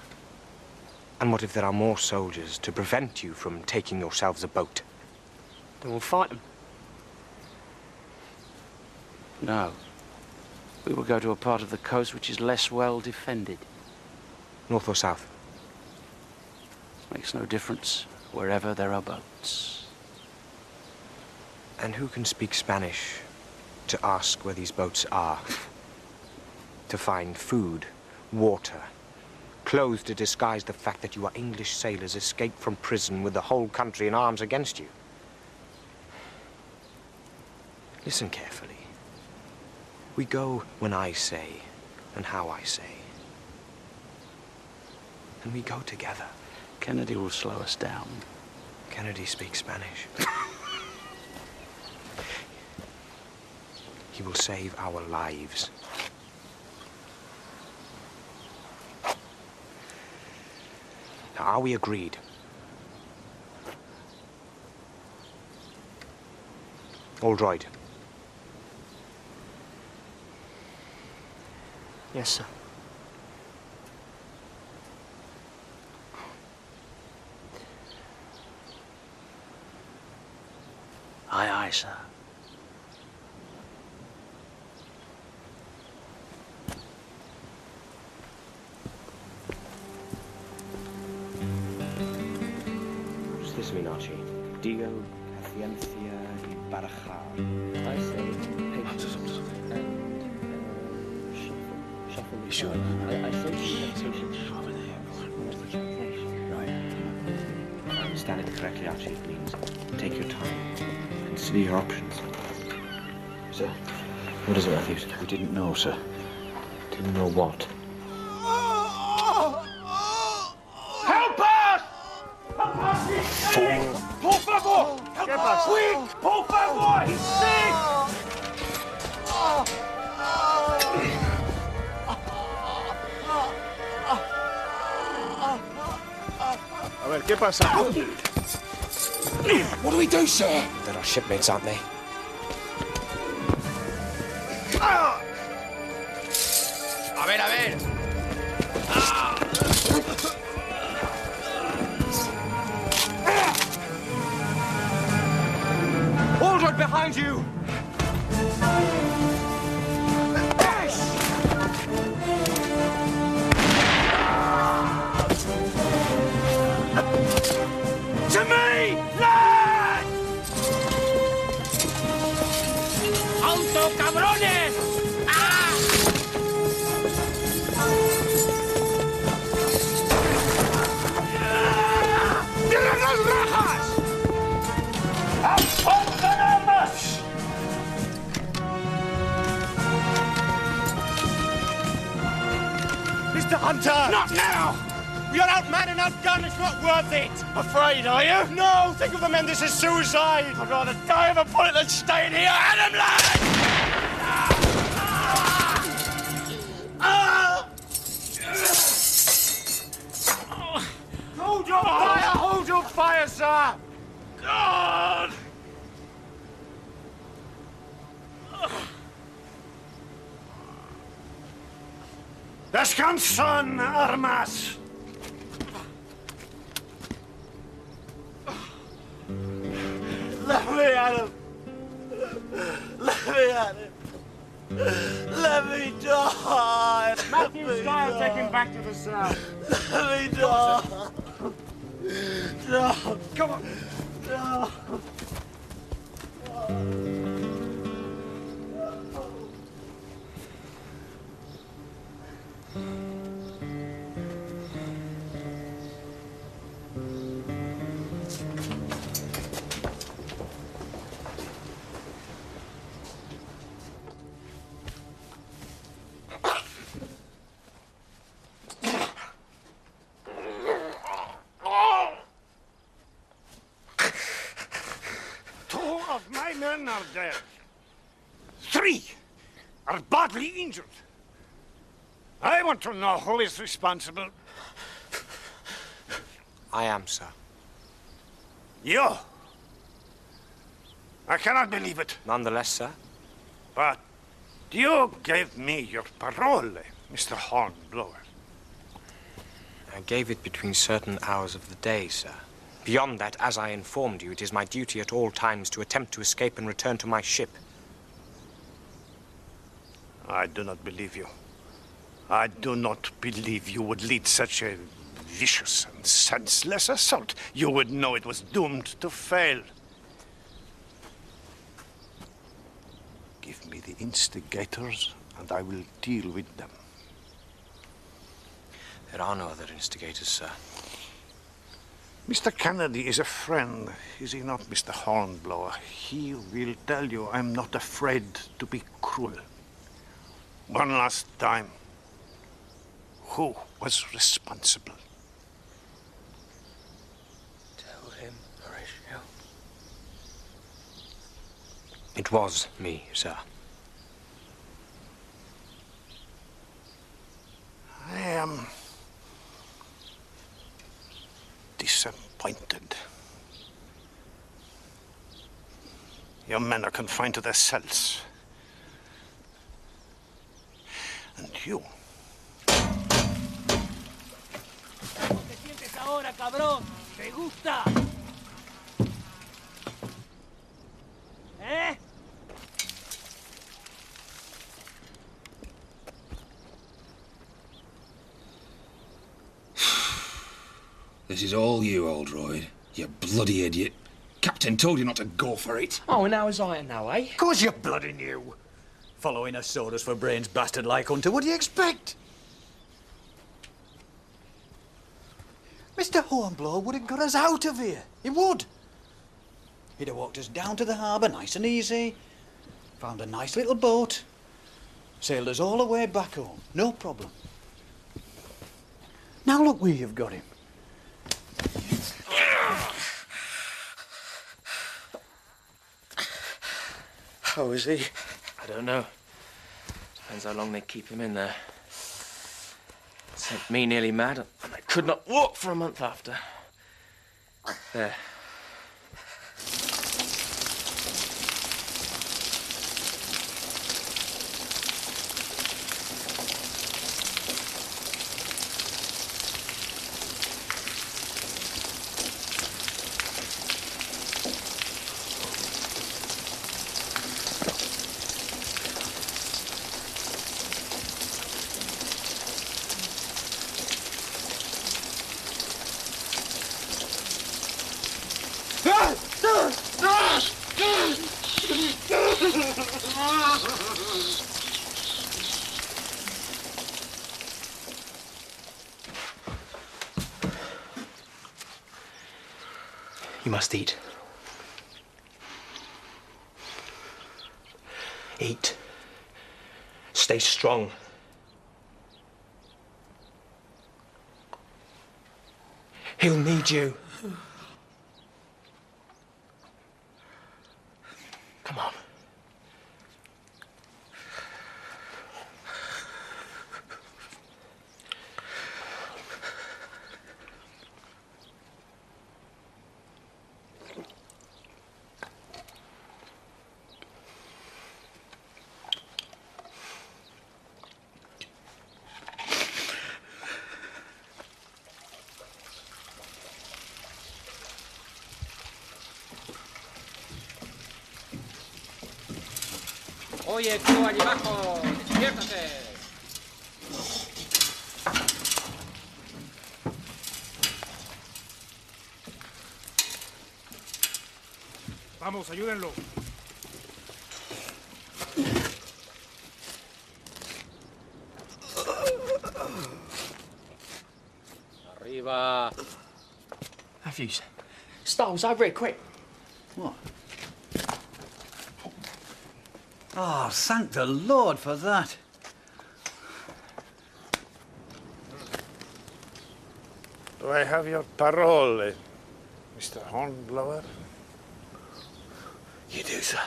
And what if there are more soldiers to prevent you from taking yourselves a boat? Then we'll fight them. No. We will go to a part of the coast which is less well defended. North or south? Makes no difference, wherever there are boats. And who can speak Spanish to ask where these boats are? To find food, water, clothes to disguise the fact that you are English sailors escaped from prison with the whole country in arms against you. Listen carefully. We go when I say and how I say. And we go together. Kennedy will slow us down. Kennedy speaks Spanish. He will save our lives. Now, are we agreed? All right. Yes, sir. Aye, aye, sir. What does this mean, Archie? Dio, Paciencia, y Barajar. I say patience and shuffle. You sure? I say patience. Right. If I understand it correctly, Archie, it means take your time. Consider your options. Sir? What is it, Matthews? We didn't know, sir. Didn't know what? Help us! Help us! He's sick! Por favor! Help us! Quick! Por favor! He's sick! A ver, ¿qué pasa? What do we do, sir? They're our shipmates, aren't they? A ver. Hold right behind you! To me, lad! ¡Alto, cabrones! ¡Tierra las rajas! ¡Apuntan armas! Mr. Hunter! Not now! We are outmanned and outgunned. It's not worth it. Afraid, are you? No, think of the men. This is suicide. I'd rather die of a bullet than stay in here. Adam, lad! Hold your fire! Hold your fire, sir! God! Descansan, armas! Let me at him! Let me at him! Let me die! Matthew's guy will take him back to the south. Let me die! No! Come on! No! Of my men are dead. 3 are badly injured. I want to know who is responsible. I am, sir. You? I cannot believe it. Nonetheless, sir. But you gave me your parole, Mr. Hornblower. I gave it between certain hours of the day, sir. Beyond that, as I informed you, it is my duty at all times to attempt to escape and return to my ship. I do not believe you. I do not believe you would lead such a vicious and senseless assault. You would know it was doomed to fail. Give me the instigators, and I will deal with them. There are no other instigators, sir. Mr. Kennedy is a friend, is he not, Mr. Hornblower? He will tell you I'm not afraid to be cruel. One last time. Who was responsible? Tell him, Horatio. It was me, sir. I am disappointed. Your men are confined to their cells. And you. ¿Qué sientes ahora, cabrón? ¿Te gusta? ¿Eh? This is all you, old droid. You bloody idiot. Captain told you not to go for it. Oh, and how was I to know, eh? Cause you're bloody new. Following us orders for brains bastard like Hunter, what do you expect? Mr. Hornblower would have got us out of here. He would. He'd have walked us down to the harbour nice and easy, found a nice little boat, sailed us all the way back home. No problem. Now look where you've got him. How is he? I don't know. Depends how long they keep him in there. Sent me nearly mad, and I could not walk for a month after. There. You must eat. Eat. Stay strong. He'll need you. Come on. Oye, tú allí abajo, despiértate. Vamos, ayúdenlo. Arriba. Matthews, Styles, over here, quick. What? Oh, thank the Lord for that. Do I have your parole, Mr. Hornblower? You do, sir.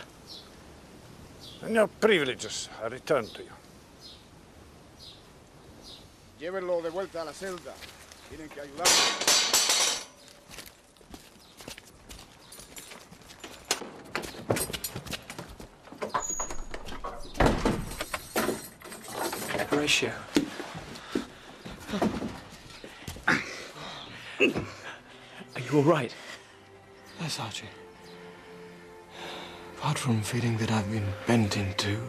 And your privileges are returned to you. Llévenlo de vuelta a la celda. Tienen que ayudarme. Horatio. Are you all right? Yes, Archie. Apart from feeling that I've been bent in two.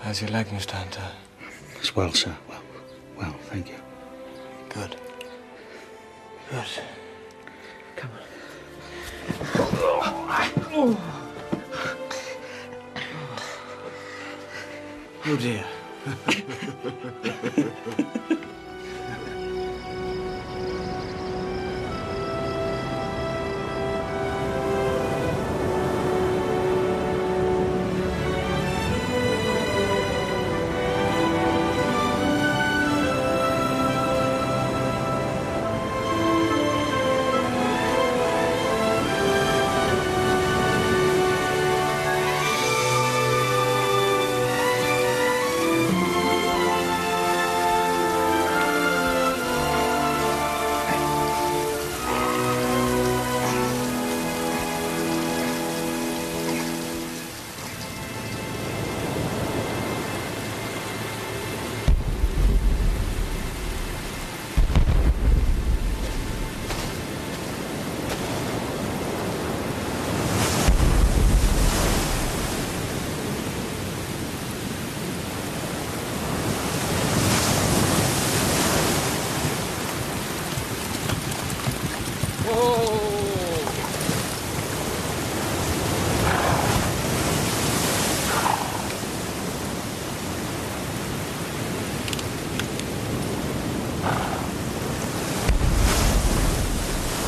How's your leg, Mr. Hunter? As well, sir. Well, thank you. Good. Good. Come on. Oh, dear.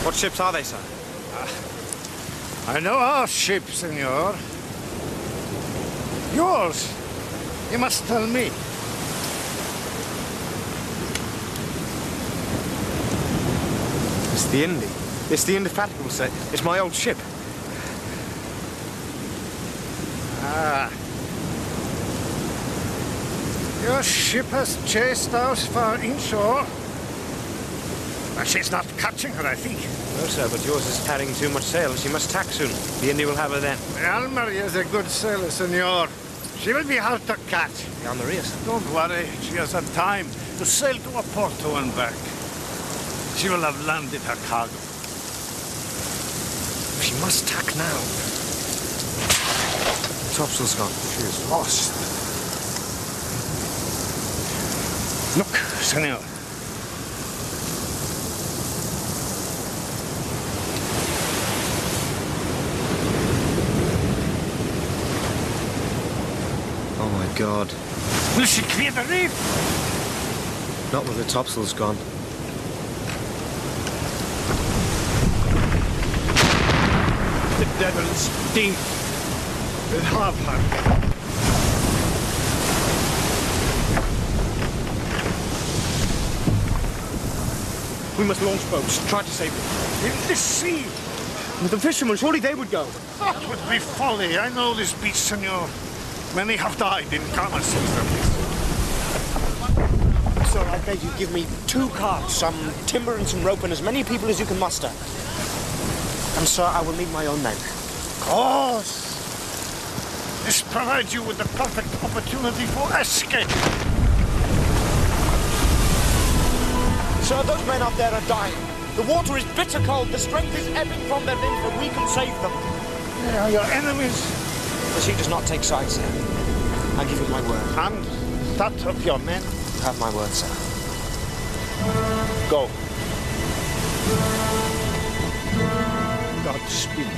What ships are they, sir? I know our ship, senor. Yours. You must tell me. It's the Indy. It's the Indefatigable, sir. It's my old ship. Ah. Your ship has chased us far inshore. She's not catching her, I think. No, sir, but yours is carrying too much sail, and she must tack soon. The Indy will have her then. Almeria is a good sailor, senor. She will be hard to catch. The Almeria, sir? Don't worry. She has had time to sail to Oporto and back. She will have landed her cargo. She must tack now. The topsail's gone. She is lost. Look, senor. Oh, my God. Will she clear the reef? Not with the topsail's gone. The devil's deep. We'll have her. We must launch boats, try to save them. In the sea? With the fishermen, surely they would go. That would be folly. I know this beach, senor. Many have died in calmer seas than this. Sir, I beg you give me 2 carts, some timber and some rope, and as many people as you can muster. And, sir, I will need my own men. Of course. This provides you with the perfect opportunity for escape. Sir, those men up there are dying. The water is bitter cold, the strength is ebbing from their limbs, but we can save them. They are your enemies. The sea does not take sides, sir. I give you my word. And that of your men? You have my word, sir. Go. Godspeed.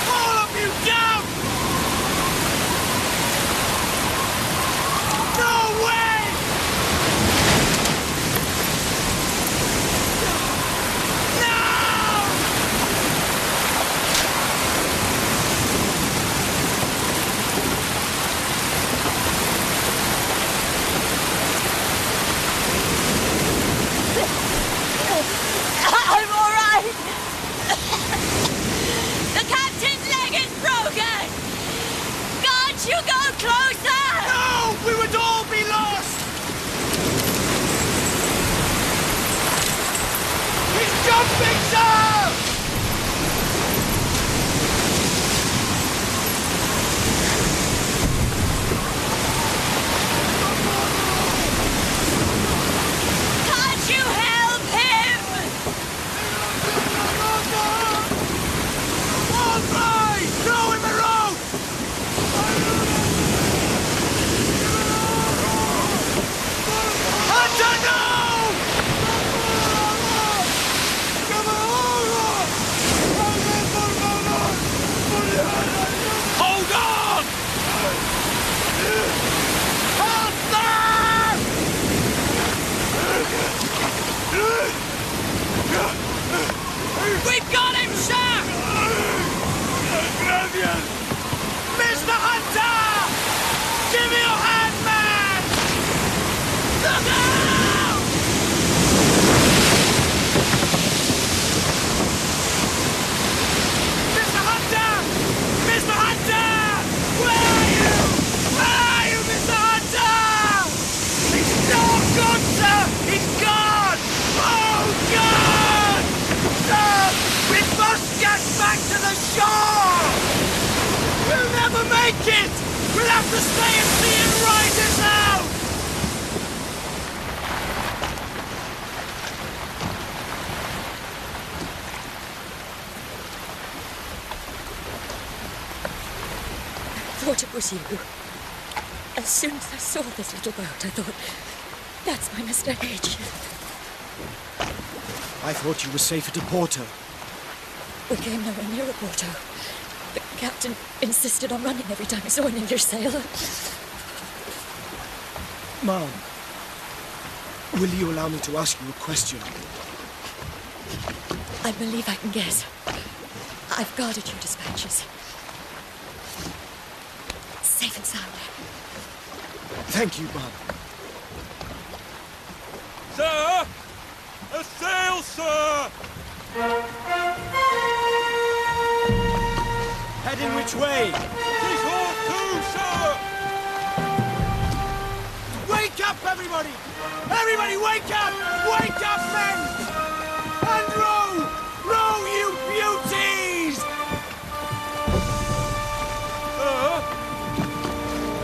All of you down! No way! I'm all right. The captain's leg is broken. Can't you go closer? No! We would all be lost! He's jumping, sir! Can't you help him? All right! Throw him a rope! Hunter, no! Hold on! We've got him, sir! Gracias! Mr. Hunter! Give me your hand, man! Look out! Mr. Hunter! Mr. Hunter! Where are you? Where are you, Mr. Hunter? He's not gone, sir! He's gone! Oh, God! Sir, we must get back to the shore! We'll never make it! We'll have to stay and see him ride us out! I thought it was you. As soon as I saw this little boat, I thought, that's my Mr. H. I thought you were safe at Porto. We came nowhere near Porto. The captain insisted on running every time he saw an English sailor. Mom, will you allow me to ask you a question? I believe I can guess. I've guarded your dispatches. Safe and sound. Thank you, Mom. Sir! A sail, sir! Heading which way? She's all too, sir! Wake up, everybody! Everybody, wake up! Wake up, men! And row! Row, you beauties!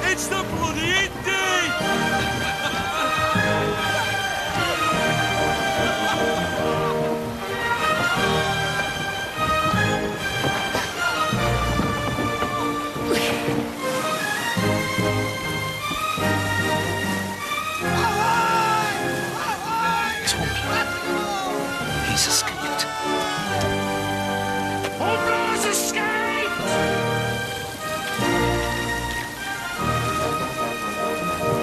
It's the bloody Indy! He's escaped. Hornblower's escaped!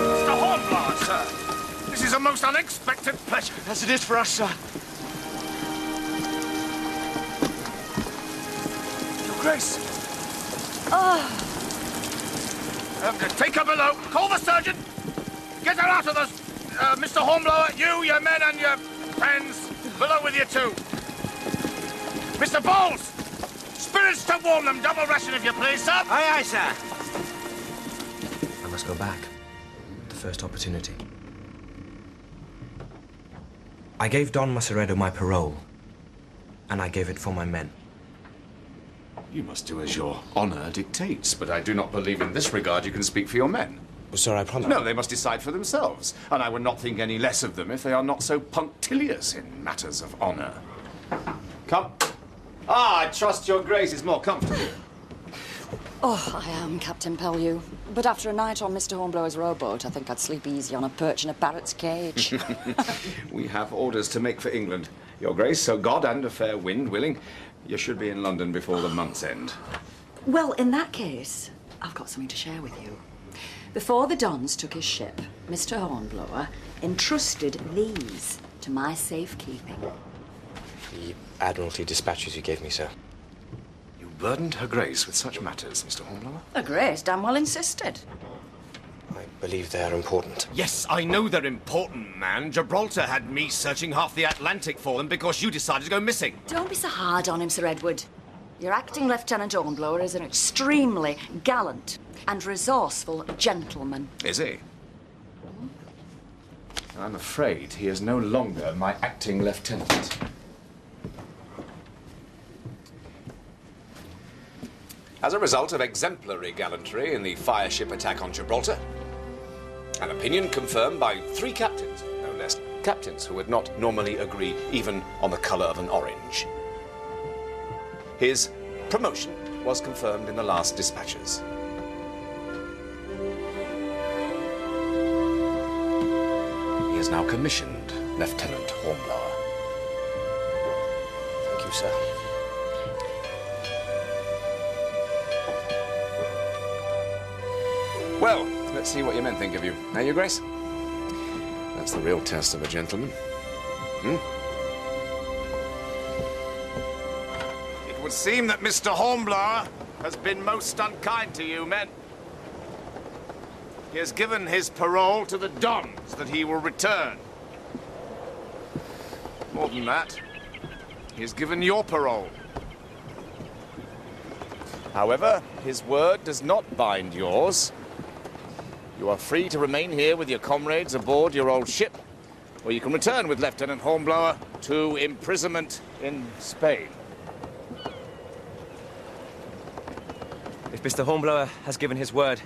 Mr. Hornblower, sir. This is a most unexpected pleasure. As it is for us, sir. Your Grace. Oh, Take her below. Call the surgeon. Get her out of the... Mr. Hornblower, you, your men, and your friends, below with you too. Mr. Bowles! Spirits to warm them. Double ration, if you please, sir. Aye, aye, sir. I must go back. The first opportunity. I gave Don Maceredo my parole, and I gave it for my men. You must do as your honor dictates, but I do not believe in this regard you can speak for your men. Well, sir, I promise. No, they must decide for themselves, and I would not think any less of them if they are not so punctilious in matters of honor. Come. Ah, I trust your Grace is more comfortable. Oh, I am, Captain Pellew. But after a night on Mr. Hornblower's rowboat, I think I'd sleep easy on a perch in a parrot's cage. We have orders to make for England, Your Grace, so God and a fair wind willing, you should be in London before the month's end. Well, in that case, I've got something to share with you. Before the Dons took his ship, Mr. Hornblower entrusted these to my safekeeping. The Admiralty dispatches you gave me, sir. You burdened Her Grace with such matters, Mr. Hornblower? Her Grace damn well insisted. I believe they're important. Yes, I know they're important, man. Gibraltar had me searching half the Atlantic for them because you decided to go missing. Don't be so hard on him, Sir Edward. Your acting Lieutenant Hornblower is an extremely gallant and resourceful gentleman. Is he? I'm afraid he is no longer my acting lieutenant. As a result of exemplary gallantry in the fire ship attack on Gibraltar, an opinion confirmed by 3 captains, no less captains who would not normally agree even on the colour of an orange. His promotion was confirmed in the last dispatches. He is now commissioned Lieutenant Hornblower. Thank you, sir. Well, let's see what your men think of you. Eh, Your Grace? That's the real test of a gentleman. It would seem that Mr. Hornblower has been most unkind to you, men. He has given his parole to the Dons that he will return. More than that, he has given your parole. However, his word does not bind yours. You are free to remain here with your comrades aboard your old ship, or you can return with Lieutenant Hornblower to imprisonment in Spain. If Mr. Hornblower has given his word,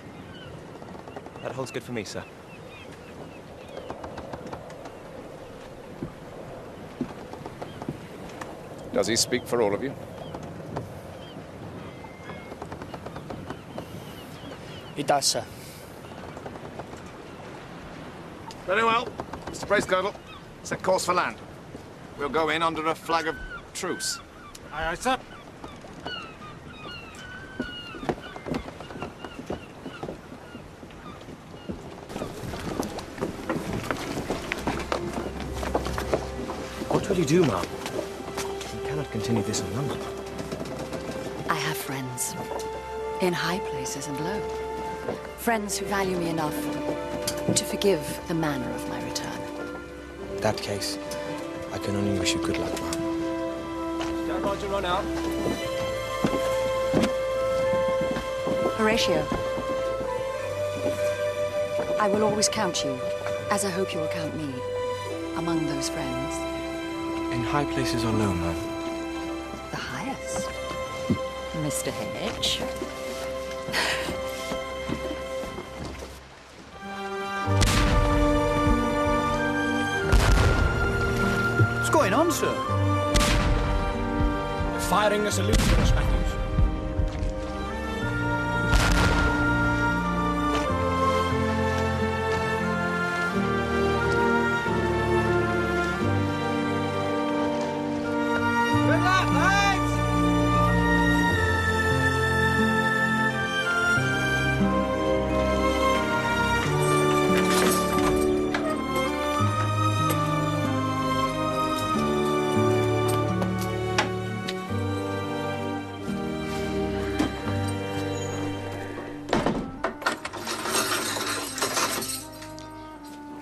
that holds good for me, sir. Does he speak for all of you? He does, sir. Very well. Mr. Brace Girdle, set course for land. We'll go in under a flag of truce. Aye, aye, sir. What will you do, ma'am? We cannot continue this in London. I have friends. In high places and low. Friends who value me enough to forgive the manner of my return. In that case, I can only wish you good luck, ma'am. Stand by to run out. Horatio, I will always count you, as I hope you will count me, among those friends. In high places or low, ma'am? The highest. Mr. Hedge. What's going on, sir? They're firing a salute for us, Matthews. Good luck, lads!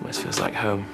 Almost feels like home.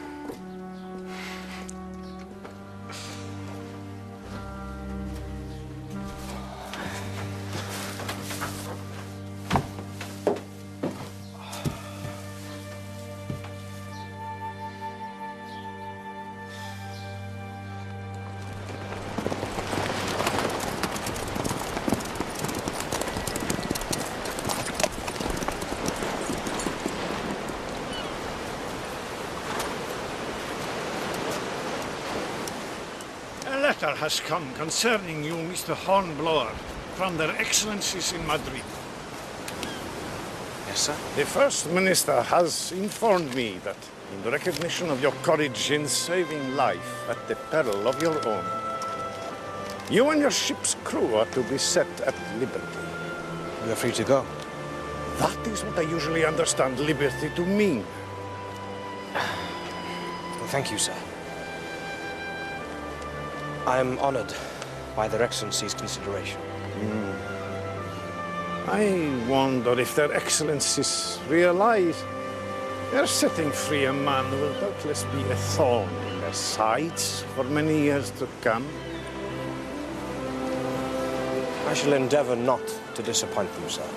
A letter has come concerning you, Mr. Hornblower, from their excellencies in Madrid. sir. The First Minister has informed me that in recognition of your courage in saving life at the peril of your own, you and your ship's crew are to be set at liberty. We are free to go. That is what I usually understand liberty to mean. Well, thank you, sir. I am honored by Their Excellency's consideration. I wonder if Their Excellencies realize their setting free a man will doubtless be a thorn in their sides for many years to come. I shall endeavor not to disappoint them, sir.